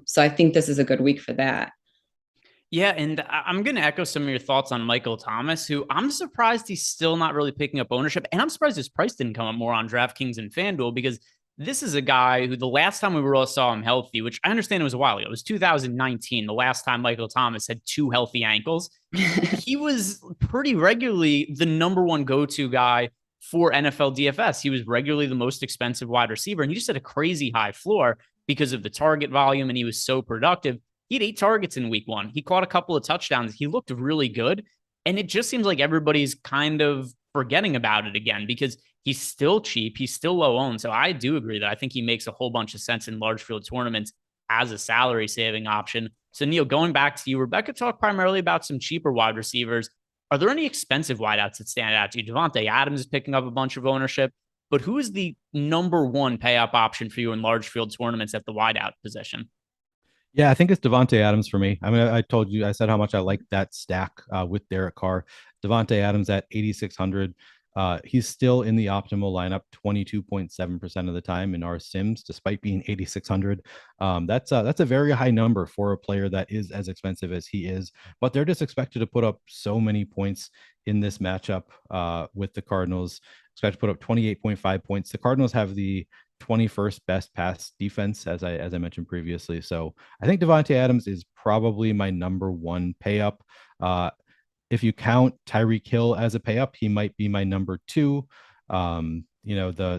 So I think this is a good week for that. Yeah, and I'm going to echo some of your thoughts on Michael Thomas, who I'm surprised he's still not really picking up ownership. And I'm surprised his price didn't come up more on DraftKings and FanDuel, because this is a guy who the last time we really saw him healthy, which I understand it was a while ago, it was 2019, the last time Michael Thomas had 2 healthy ankles. He was pretty regularly the number one go-to guy for NFL DFS. He was regularly the most expensive wide receiver, and he just had a crazy high floor because of the target volume, and he was so productive. He had 8 targets in week 1. He caught a couple of touchdowns. He looked really good. And it just seems like everybody's kind of forgetting about it again because he's still cheap. He's still low owned. So I do agree that I think he makes a whole bunch of sense in large field tournaments as a salary saving option. So Neil, going back to you, Rebecca talked primarily about some cheaper wide receivers. Are there any expensive wideouts that stand out to you? Devontae Adams is picking up a bunch of ownership, but who is the number one pay up option for you in large field tournaments at the wideout position? Yeah, I think it's Davante Adams for me. I mean, I told you, I said how much I like that stack with Derek Carr. Davante Adams at 8,600. He's still in the optimal lineup 22.7% of the time in our sims, despite being 8,600. That's a very high number for a player that is as expensive as he is. But they're just expected to put up so many points in this matchup with the Cardinals. Expected to put up 28.5 points. The Cardinals have the 21st best pass defense, as I mentioned previously. So I think Davante Adams is probably my number one pay up. If you count Tyreek Hill as a pay up, he might be my number 2. The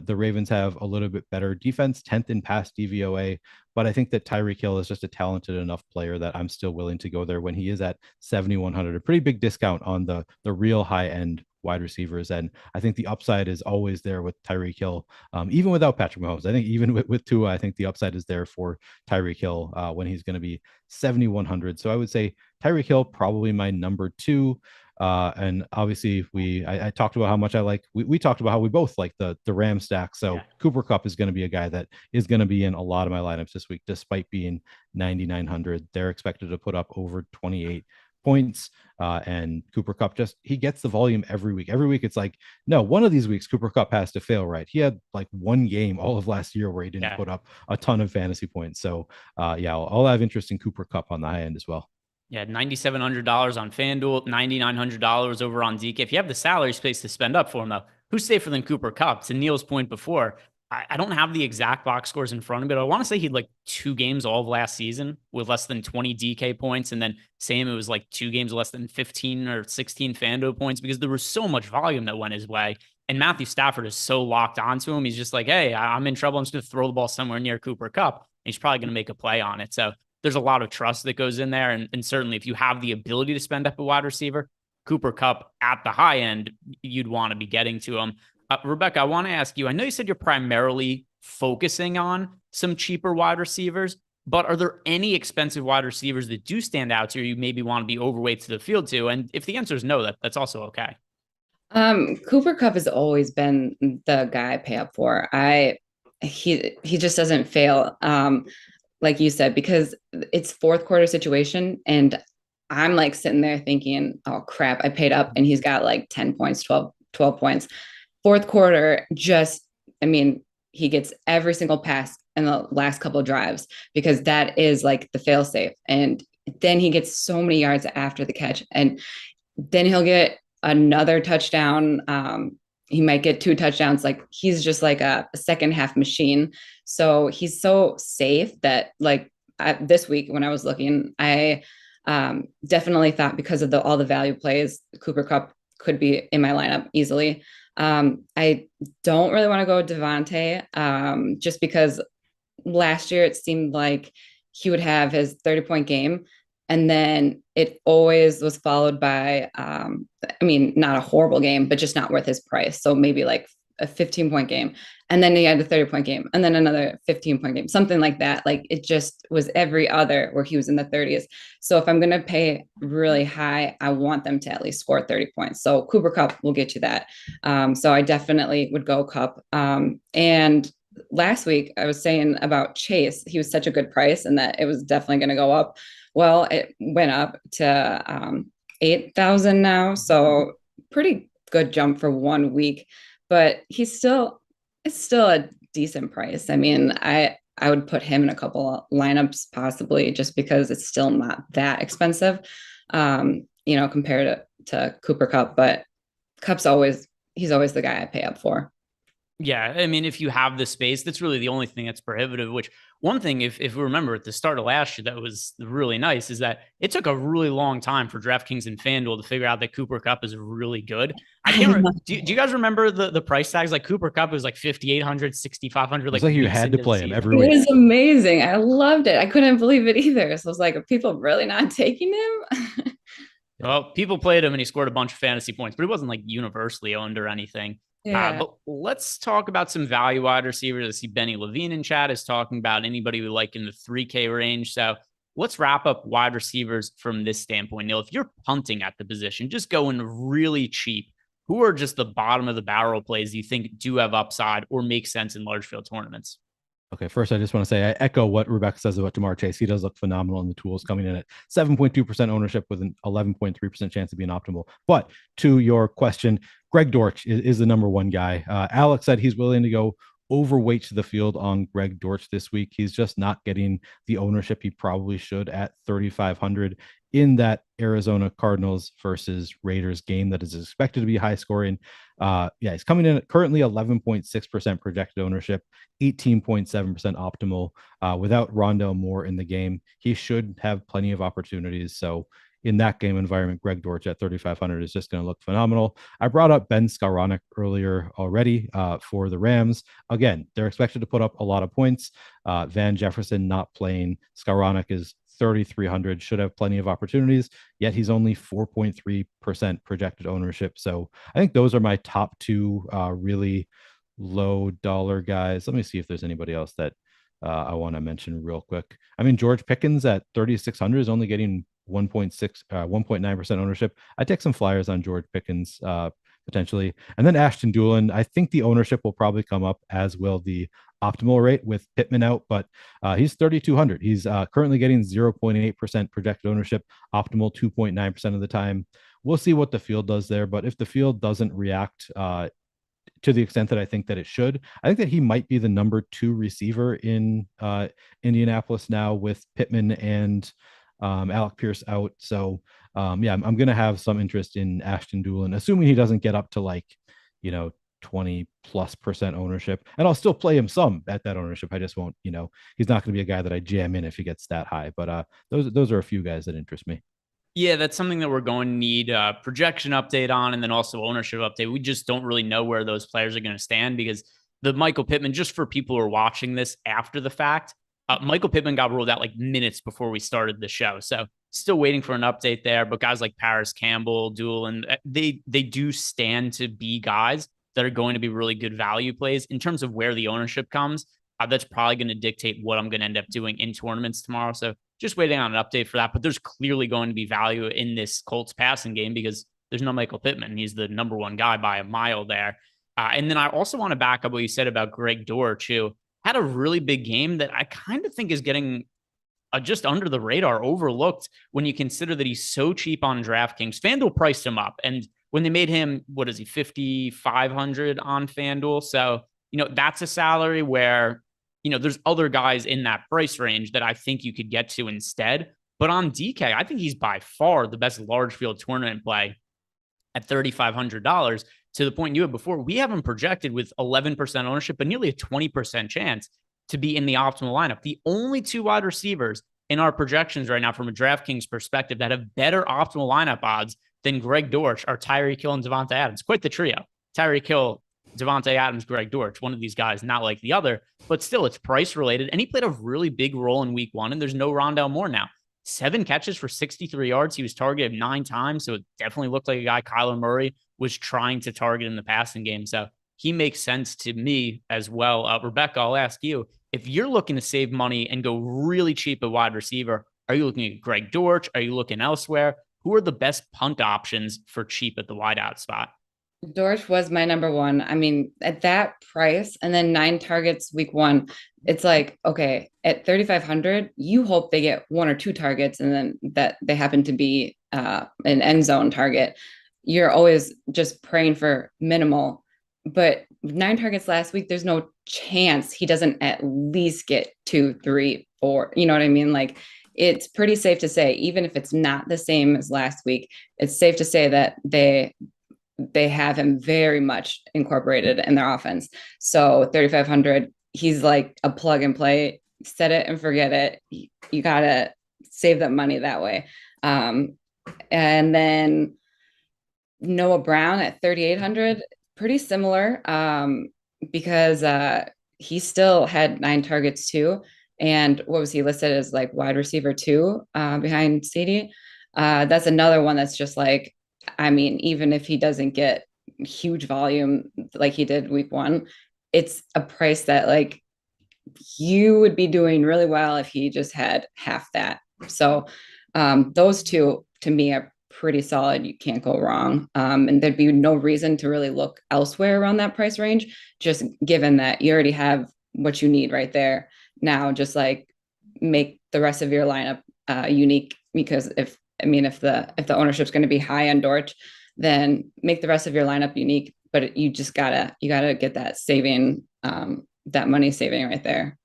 Ravens have a little bit better defense, 10th in pass DVOA, but I think that Tyreek Hill is just a talented enough player that I'm still willing to go there when he is at 7,100, a pretty big discount on the real high end wide receivers. And I think the upside is always there with Tyreek Hill, even without Patrick Mahomes. I think even with Tua, I think the upside is there for Tyreek Hill when he's going to be 7,100. So I would say Tyreek Hill, probably my number 2. And obviously I talked about how much I like, we talked about how we both like the Ram stack. So yeah. Cooper Kupp is going to be a guy that is going to be in a lot of my lineups this week, despite being 9,900. They're expected to put up over 28 points. And Cooper Kupp he gets the volume every week. Every week it's like, no, one of these weeks Cooper Kupp has to fail, right? He had like one game all of last year where he didn't put up a ton of fantasy points. So I'll have interest in Cooper Kupp on the high end as well. Yeah, $9,700 on FanDuel, $9,900 over on DK. If you have the salary space to spend up for him, though, who's safer than Cooper Kupp? To Neil's point before, I don't have the exact box scores in front of me, but I want to say he'd like 2 games all of last season with less than 20 DK points. And then same, it was like 2 games less than 15 or 16 FanDuel points because there was so much volume that went his way. And Matthew Stafford is so locked onto him. He's just like, hey, I'm in trouble. I'm just going to throw the ball somewhere near Cooper Kupp. He's probably going to make a play on it. So there's a lot of trust that goes in there. And certainly if you have the ability to spend up a wide receiver, Cooper Kupp at the high end, you'd want to be getting to him. Rebecca, I want to ask you, I know you said you're primarily focusing on some cheaper wide receivers, but are there any expensive wide receivers that do stand out to you maybe want to be overweight to the field to? And if the answer is no, that's also okay. Cooper Kupp has always been the guy I pay up for. He just doesn't fail. Like you said, because it's fourth quarter situation and I'm like sitting there thinking, oh crap, I paid up and he's got like 10 points, 12 points. Fourth quarter, he gets every single pass in the last couple of drives because that is like the fail safe. And then he gets so many yards after the catch. And then he'll get another touchdown. He might get 2 touchdowns. Like he's just like a second half machine. So he's so safe that like this week when I was looking, I definitely thought because of all the value plays, Cooper Kupp could be in my lineup easily. I don't really want to go Devontae just because last year it seemed like he would have his 30-point game. And then it always was followed by, not a horrible game, but just not worth his price. So maybe like a 15-point game. And then he had a 30-point game and then another 15-point game, something like that. Like it just was every other where he was in the 30s. So if I'm going to pay really high, I want them to at least score 30 points. So Cooper Kupp will get you that. So I definitely would go Kupp. And last week I was saying about Chase, he was such a good price and that it was definitely going to go up. Well, it went up to 8,000 now. So pretty good jump for 1 week, but it's still a decent price. I mean, I would put him in a couple of lineups possibly just because it's still not that expensive, compared to Cooper Kupp, but Kupp's he's always the guy I pay up for. Yeah, I mean, if you have the space, that's really the only thing that's prohibitive, which one thing, if we remember at the start of last year, that was really nice is that it took a really long time for DraftKings and FanDuel to figure out that Cooper Kupp is really good. I can't remember. Do you guys remember the price tags? Like Cooper Kupp was like 5,800, 6,500. Like you had to play him every week. It was amazing. I loved it. I couldn't believe it either. So I was like, are people really not taking him? Well, people played him and he scored a bunch of fantasy points, but he wasn't like universally owned or anything. Yeah. But let's talk about some value wide receivers. I see Benny Levine in chat is talking about anybody we like in the 3K range. So let's wrap up wide receivers from this standpoint. Neil, if you're punting at the position, just going really cheap, who are just the bottom of the barrel plays you think do have upside or make sense in large field tournaments? Okay, first, I just want to say I echo what Rebecca says about Ja'Marr Chase. He does look phenomenal in the tools coming in at 7.2% ownership with an 11.3% chance of being optimal. But to your question, Greg Dortch is the number one guy. Alex said he's willing to go overweight to the field on Greg Dortch this week. He's just not getting the ownership he probably should at 3,500 in that Arizona Cardinals versus Raiders game that is expected to be high scoring. He's coming in at currently 11.6% projected ownership, 18.7% optimal. Without Rondale Moore in the game, he should have plenty of opportunities. So in that game environment, Greg Dortch at 3,500 is just going to look phenomenal. I brought up Ben Skowronek earlier already for the Rams. Again, they're expected to put up a lot of points. Van Jefferson not playing. Skowronek is 3,300, should have plenty of opportunities, yet he's only 4.3% projected ownership. So I think those are my top two really low dollar guys. Let me see if there's anybody else that I want to mention real quick. I mean, George Pickens at 3,600 is only getting 1.9% ownership. I take some flyers on George Pickens potentially. And then Ashton Dulin, I think the ownership will probably come up, as will the optimal rate with Pittman out, but he's 3,200. He's currently getting 0.8% projected ownership, optimal 2.9% of the time. We'll see what the field does there, but if the field doesn't react to the extent that I think that it should, I think that he might be the number 2 receiver in Indianapolis now with Pittman and Alec Pierce out. So I'm going to have some interest in Ashton Dulin, assuming he doesn't get up to 20+% ownership, and I'll still play him some at that ownership. I just won't, he's not going to be a guy that I jam in if he gets that high. But those are a few guys that interest me. Yeah, that's something that we're going to need a projection update on, and then also ownership update. We just don't really know where those players are going to stand, because the Michael Pittman, just for people who are watching this after the fact, Michael Pittman got ruled out like minutes before we started the show. So still waiting for an update there. But guys like Paris Campbell, Duel, and they do stand to be guys that are going to be really good value plays. In terms of where the ownership comes, that's probably going to dictate what I'm going to end up doing in tournaments tomorrow. So just waiting on an update for that. But there's clearly going to be value in this Colts passing game because there's no Michael Pittman. He's the number one guy by a mile there. And then I also want to back up what you said about Greg Dortch, who had a really big game that I kind of think is getting just under the radar, overlooked when you consider that he's so cheap on DraftKings. FanDuel priced him up, and when they made him, what is he, 5,500 on FanDuel? So, that's a salary where, there's other guys in that price range that I think you could get to instead. But on DK, I think he's by far the best large field tournament play at $3,500. To the point you had before, we have him projected with 11% ownership, but nearly a 20% chance to be in the optimal lineup. The only two wide receivers in our projections right now from a DraftKings perspective that have better optimal lineup odds than Greg Dortch are Tyreek Hill and Devontae Adams. Quite the trio. Tyreek Hill, Devontae Adams, Greg Dortch. One of these guys, not like the other, but still it's price related. And he played a really big role in week 1, and there's no Rondale Moore now. 7 catches for 63 yards. He was targeted 9 times, so it definitely looked like a guy Kyler Murray was trying to target in the passing game. So he makes sense to me as well. Rebecca, I'll ask you, if you're looking to save money and go really cheap at wide receiver, are you looking at Greg Dortch? Are you looking elsewhere? Who are the best punt options for cheap at the wideout spot? Dortch was my number one. I mean, at that price, and then 9 targets week 1, it's like, okay, at 3,500, you hope they get 1 or 2 targets, and then that they happen to be an end zone target. You're always just praying for minimal. But 9 targets last week, there's no chance he doesn't at least get 2, 3, 4. You know what I mean? Like, it's pretty safe to say, even if it's not the same as last week, it's safe to say that they have him very much incorporated in their offense. So 3,500, he's like a plug and play, set it and forget it. You got to save that money that way. And then Noah Brown at 3,800, pretty similar, because he still had 9 targets too. And what was he listed as, like wide receiver 2 behind CD? That's another one that's just like, I mean, even if he doesn't get huge volume like he did week 1, it's a price that like you would be doing really well if he just had half that. So those two to me are pretty solid. You can't go wrong. And there'd be no reason to really look elsewhere around that price range, just given that you already have what you need right there. Now, just like make the rest of your lineup unique, because if the ownership's going to be high on Dortch, then make the rest of your lineup unique. But you just gotta get that saving, that money saving right there.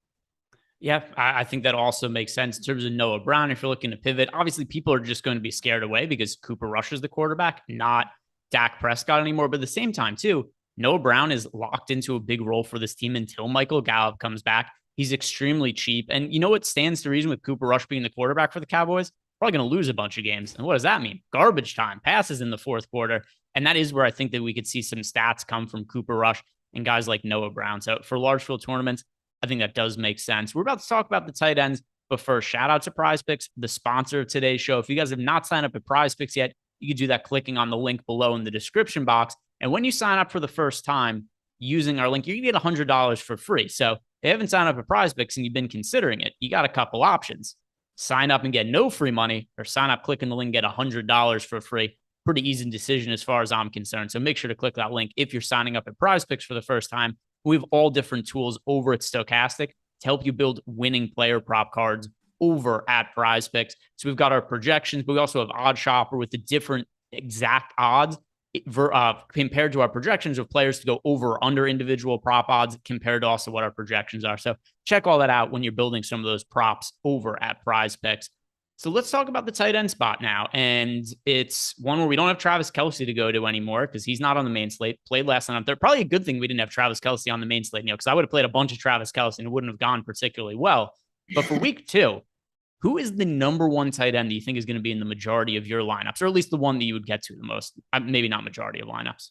Yeah, I think that also makes sense in terms of Noah Brown. If you're looking to pivot, obviously people are just going to be scared away because Cooper Rush is the quarterback, not Dak Prescott anymore. But at the same time, too, Noah Brown is locked into a big role for this team until Michael Gallup comes back. He's extremely cheap. And you know what stands to reason with Cooper Rush being the quarterback for the Cowboys? Probably going to lose a bunch of games. And what does that mean? Garbage time, passes in the fourth quarter. And that is where I think that we could see some stats come from Cooper Rush and guys like Noah Brown. So for large field tournaments, I think that does make sense. We're about to talk about the tight ends, but first, shout out to Prize Picks, the sponsor of today's show. If you guys have not signed up at Prize Picks yet, you can do that clicking on the link below in the description box. And when you sign up for the first time using our link, you can get $100 for free. So if you haven't signed up at Prize Picks and you've been considering it, you got a couple options. Sign up and get no free money, or sign up, click on the link, get $100 for free. Pretty easy decision as far as I'm concerned. So make sure to click that link if you're signing up at Prize Picks for the first time. We have all different tools over at Stokastic to help you build winning player prop cards over at Prize Picks. So we've got our projections, but we also have Odd Shopper with the different exact odds compared to our projections of players to go over or under individual prop odds compared to also what our projections are. So check all that out when you're building some of those props over at Prize Picks. So let's talk about the tight end spot now. And it's one where we don't have Travis Kelce to go to anymore because he's not on the main slate. Played last night on third. Probably a good thing we didn't have Travis Kelce on the main slate, because I would have played a bunch of Travis Kelce and it wouldn't have gone particularly well. But for week 2, who is the number one tight end that you think is going to be in the majority of your lineups, or at least the one that you would get to the most? Maybe not majority of lineups.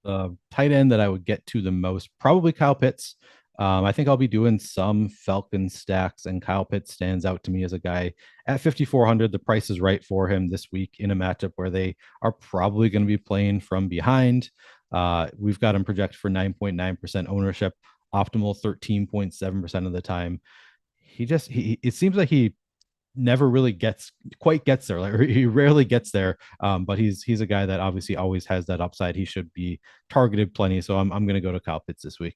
The tight end that I would get to the most, probably Kyle Pitts. I think I'll be doing some Falcon stacks, and Kyle Pitts stands out to me as a guy at 5,400. The price is right for him this week in a matchup where they are probably going to be playing from behind. We've got him projected for 9.9% ownership, optimal 13.7% of the time. It seems like he never really gets there. Like, he rarely gets there. But he's a guy that obviously always has that upside. He should be targeted plenty. So I'm going to go to Kyle Pitts this week.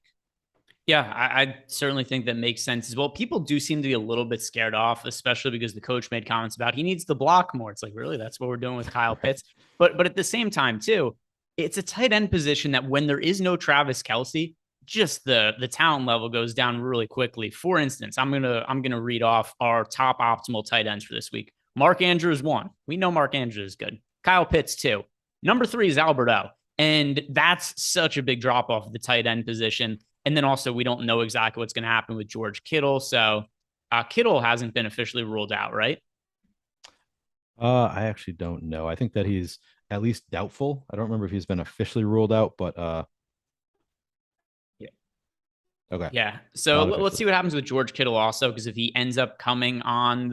Yeah, I certainly think that makes sense as well. People do seem to be a little bit scared off, especially because the coach made comments about he needs to block more. It's like, really, that's what we're doing with Kyle Pitts. But at the same time, too, it's a tight end position that when there is no Travis Kelce, just the talent level goes down really quickly. For instance, I'm gonna read off our top optimal tight ends for this week. Mark Andrews 1. We know Mark Andrews is good. Kyle Pitts 2. Number 3 is Albert O. And that's such a big drop off of the tight end position. And then also, we don't know exactly what's going to happen with George Kittle. So Kittle hasn't been officially ruled out, right? I actually don't know. I think that he's at least doubtful. I don't remember if he's been officially ruled out, but yeah. Okay. Yeah. So let's see what happens with George Kittle also, because if he ends up coming on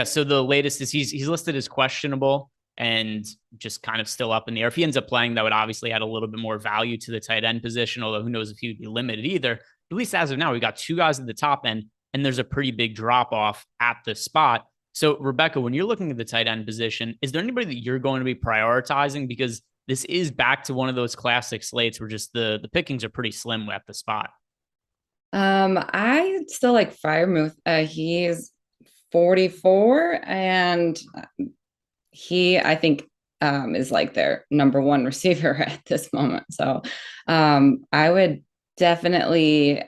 so the latest is he's listed as questionable and just kind of still up in the air. If he ends up playing, that would obviously add a little bit more value to the tight end position, although who knows if he would be limited either. But at least as of now, we've got 2 guys at the top end, and there's a pretty big drop off at the spot. So, Rebecca, when you're looking at the tight end position, is there anybody that you're going to be prioritizing? Because this is back to one of those classic slates where just the pickings are pretty slim at the spot. I still like Freiermuth. He's 44, and I think, is like their number one receiver at this moment. So I would definitely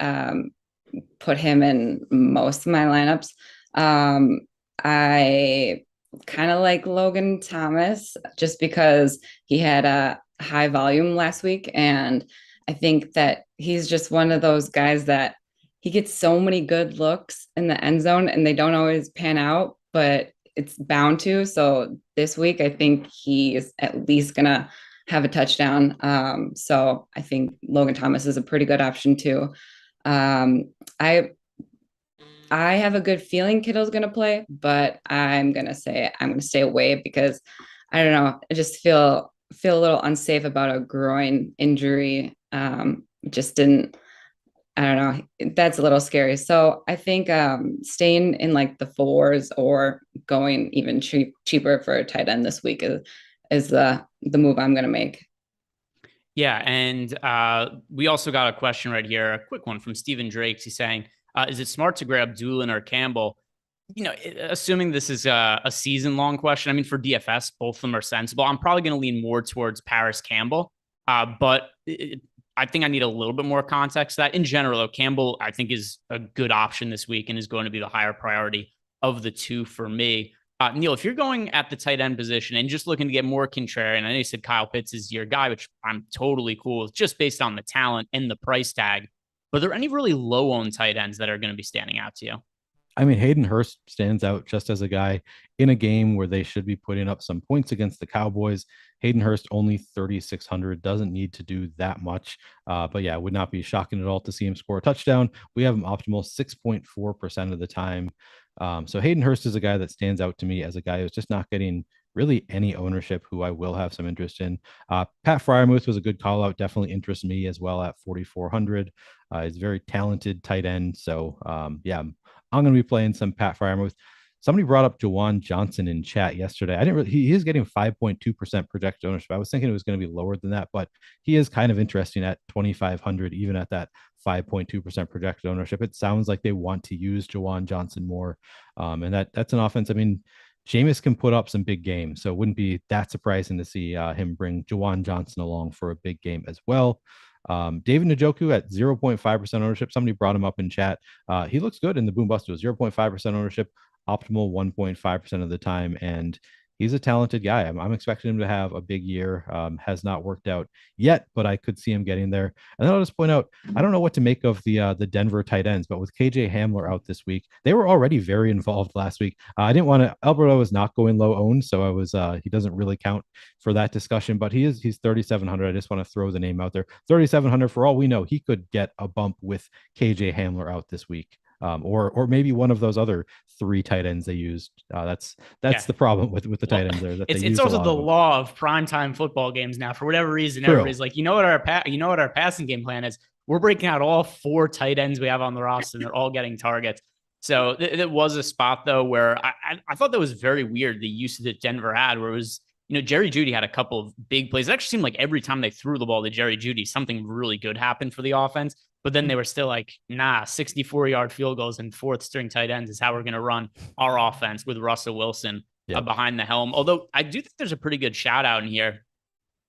put him in most of my lineups. I kind of like Logan Thomas just because he had a high volume last week. And I think that he's just one of those guys that he gets so many good looks in the end zone and they don't always pan out, but it's bound to. So this week, I think he is at least going to have a touchdown. So I think Logan Thomas is a pretty good option too. I have a good feeling Kittle's going to play, but I'm going to say I'm going to stay away because I don't know. I just feel a little unsafe about a groin injury. Just didn't, I don't know. That's a little scary. So I think staying in like the 4s or going even cheaper for a tight end this week is the move I'm going to make. Yeah. And we also got a question right here, a quick one from Stephen Drake. He's saying, is it smart to grab Doolin or Campbell? You know, assuming this is a season-long question, I mean, for DFS, both of them are sensible. I'm probably going to lean more towards Paris Campbell, but I think I need a little bit more context to that. In general, though, Campbell, I think, is a good option this week and is going to be the higher priority of the two for me. Neil, if you're going at the tight end position and just looking to get more contrarian, I know you said Kyle Pitts is your guy, which I'm totally cool with, just based on the talent and the price tag. But are there any really low-owned tight ends that are going to be standing out to you? I mean, Hayden Hurst stands out just as a guy in a game where they should be putting up some points against the Cowboys. Hayden Hurst only 3,600, doesn't need to do that much. But yeah, it would not be shocking at all to see him score a touchdown. We have him optimal 6.4% of the time. So Hayden Hurst is a guy that stands out to me as a guy who's just not getting really any ownership, who I will have some interest in. Pat Freiermuth was a good call out, definitely interests me as well at 4,400. He's a very talented tight end. So yeah, I'm going to be playing some Pat Freiermuth. Somebody brought up Juwan Johnson in chat yesterday. I didn't really, he is getting 5.2% projected ownership. I was thinking it was going to be lower than that, but he is kind of interesting at 2,500, even at that 5.2% projected ownership. It sounds like they want to use Juwan Johnson more. And that's an offense. I mean, Jameis can put up some big games, so it wouldn't be that surprising to see him bring Juwan Johnson along for a big game as well. David Njoku at 0.5% ownership. Somebody brought him up in chat. He looks good in the Boom Buster, 0.5% ownership, optimal 1.5% of the time. And he's a talented guy. I'm expecting him to have a big year. Has not worked out yet, but I could see him getting there. And then I'll just point out, I don't know what to make of the Denver tight ends, but with KJ Hamler out this week, they were already very involved last week. I didn't want to. Alberto is not going low owned, so I was. He doesn't really count for that discussion, but he's 3,700. I just want to throw the name out there. 3,700. For all we know, he could get a bump with KJ Hamler out this week. Or maybe one of those other 3 tight ends they used. That's the problem with the tight ends there. That it's also the law of primetime football games now. For whatever reason, everybody's like, you know what our passing game plan is? We're breaking out all 4 tight ends we have on the roster, and they're all getting targets. So it was a spot though where I thought that was very weird, the use that Denver had, where it was, Jerry Jeudy had a couple of big plays. It actually seemed like every time they threw the ball to Jerry Jeudy, something really good happened for the offense. But then they were still like, 64-yard field goals and 4th string tight ends is how we're going to run our offense with Russell Wilson behind the helm. Although I do think there's a pretty good shout out in here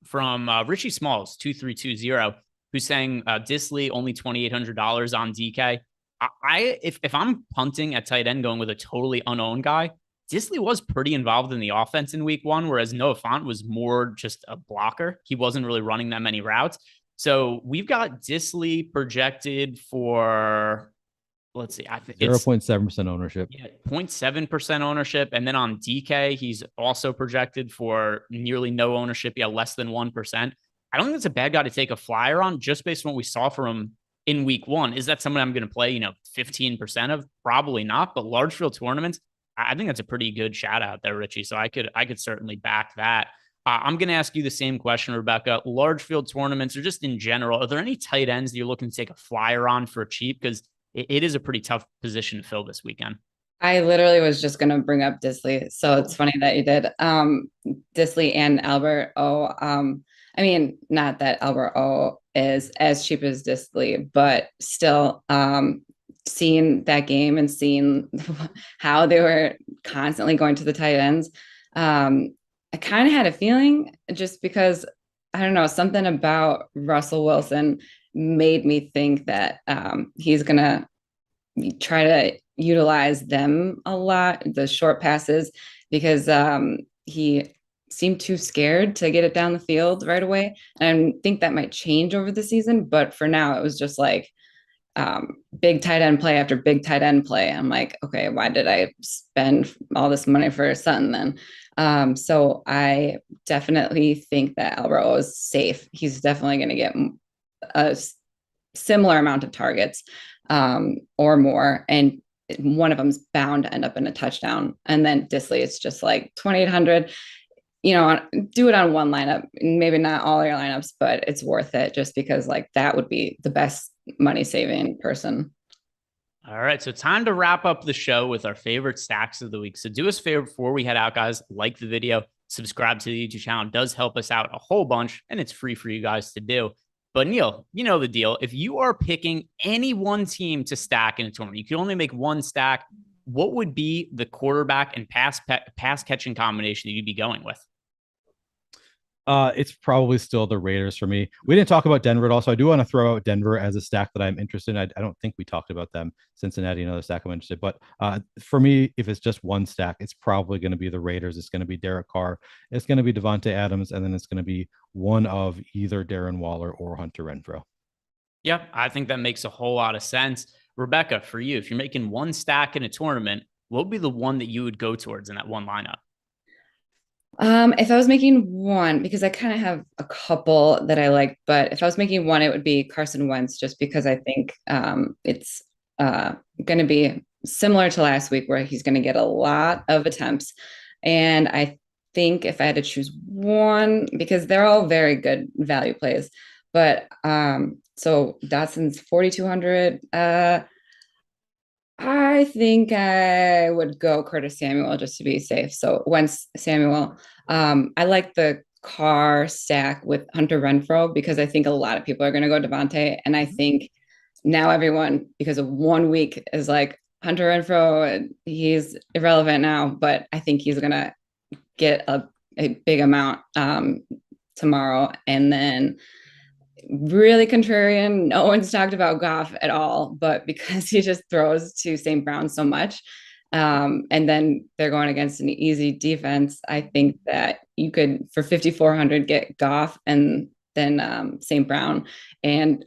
from Richie Smalls, 2320, who's saying Disley only $2,800 on DK. If I'm punting at tight end going with a totally unowned guy, Disley was pretty involved in the offense in week 1, whereas Noah Fant was more just a blocker. He wasn't really running that many routes. So we've got Disley projected for, let's see, I think 0.7% ownership. Yeah, 0.7% ownership. And then on DK, he's also projected for nearly no ownership. Yeah, less than 1%. I don't think that's a bad guy to take a flyer on just based on what we saw from him in week 1. Is that someone I'm going to play, 15% of? Probably not. But large field tournaments, I think that's a pretty good shout out there, Richie. So I could certainly back that. I'm going to ask you the same question, Rebecca. Large field tournaments, or just in general, are there any tight ends that you're looking to take a flyer on for cheap? Because it is a pretty tough position to fill this weekend. I literally was just going to bring up Disley. So it's funny that you did. Disley and Albert O. I mean, not that Albert O is as cheap as Disley, but still seeing that game and seeing how they were constantly going to the tight ends. I kind of had a feeling, just because, I don't know, something about Russell Wilson made me think that he's going to try to utilize them a lot, the short passes, because he seemed too scared to get it down the field right away. And I think that might change over the season. But for now, it was just like big tight end play after big tight end play. I'm like, okay, why did I spend all this money for Sutton then? So I definitely think that Alvaro is safe. He's definitely going to get a similar amount of targets or more. And one of them's bound to end up in a touchdown. And then Disley, it's just like 2,800, do it on one lineup, maybe not all your lineups, but it's worth it just because like that would be the best money saving person. All right, so time to wrap up the show with our favorite stacks of the week. So do us a favor before we head out, guys. Like the video, subscribe to the YouTube channel. It does help us out a whole bunch, and it's free for you guys to do. But Neil, you know the deal. If you are picking any one team to stack in a tournament, you can only make one stack. What would be the quarterback and pass catching combination that you'd be going with? It's probably still the Raiders for me. We didn't talk about Denver at all, so I do want to throw out Denver as a stack that I'm interested in. I don't think we talked about them. Cincinnati, another stack I'm interested in. But for me, if it's just one stack, it's probably going to be the Raiders. It's going to be Derek Carr. It's going to be Devontae Adams, and then it's going to be one of either Darren Waller or Hunter Renfrow. Yeah, I think that makes a whole lot of sense. Rebecca, for you, if you're making one stack in a tournament, what would be the one that you would go towards in that one lineup? If I was making one, because I kind of have a couple that I like, but if I was making one, it would be Carson Wentz, just because I think it's going to be similar to last week, where he's going to get a lot of attempts. And I think if I had to choose one, because they're all very good value plays, but so Dotson's 4,200. I think I would go Curtis Samuel just to be safe. So Wentz, Samuel. I like the Carr stack with Hunter Renfrow, because I think a lot of people are going to go Devontae. And I think now everyone, because of 1 week, is like, Hunter Renfrow, he's irrelevant now, but I think he's going to get a big amount tomorrow. And then really contrarian, no one's talked about Goff at all, but because he just throws to St. Brown so much, And then they're going against an easy defense. I think that you could, for 5,400, get Goff and then St. Brown. And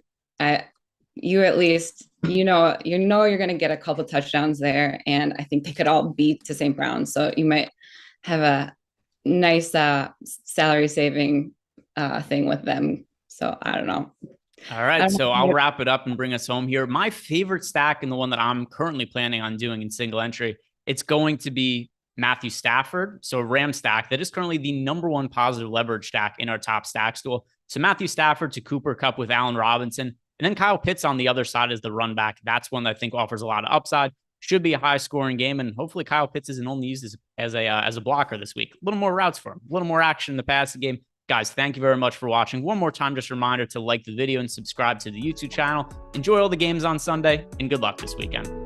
you at least, you're going to get a couple touchdowns there. And I think they could all beat to St. Brown. So you might have a nice salary saving thing with them. So I don't know. All right, so I'll wrap it up and bring us home here. My favorite stack, and the one that I'm currently planning on doing in single entry, it's going to be Matthew Stafford. So a Ram stack that is currently the #1 positive leverage stack in our top stack stool. So Matthew Stafford to Cooper Kupp with Allen Robinson, and then Kyle Pitts on the other side as the run back. That's one that I think offers a lot of upside. Should be a high scoring game, and hopefully Kyle Pitts isn't only used as a blocker this week. A little more routes for him, a little more action in the passing game. Guys, thank you very much for watching. One more time, just a reminder to like the video and subscribe to the YouTube channel. Enjoy all the games on Sunday, and good luck this weekend.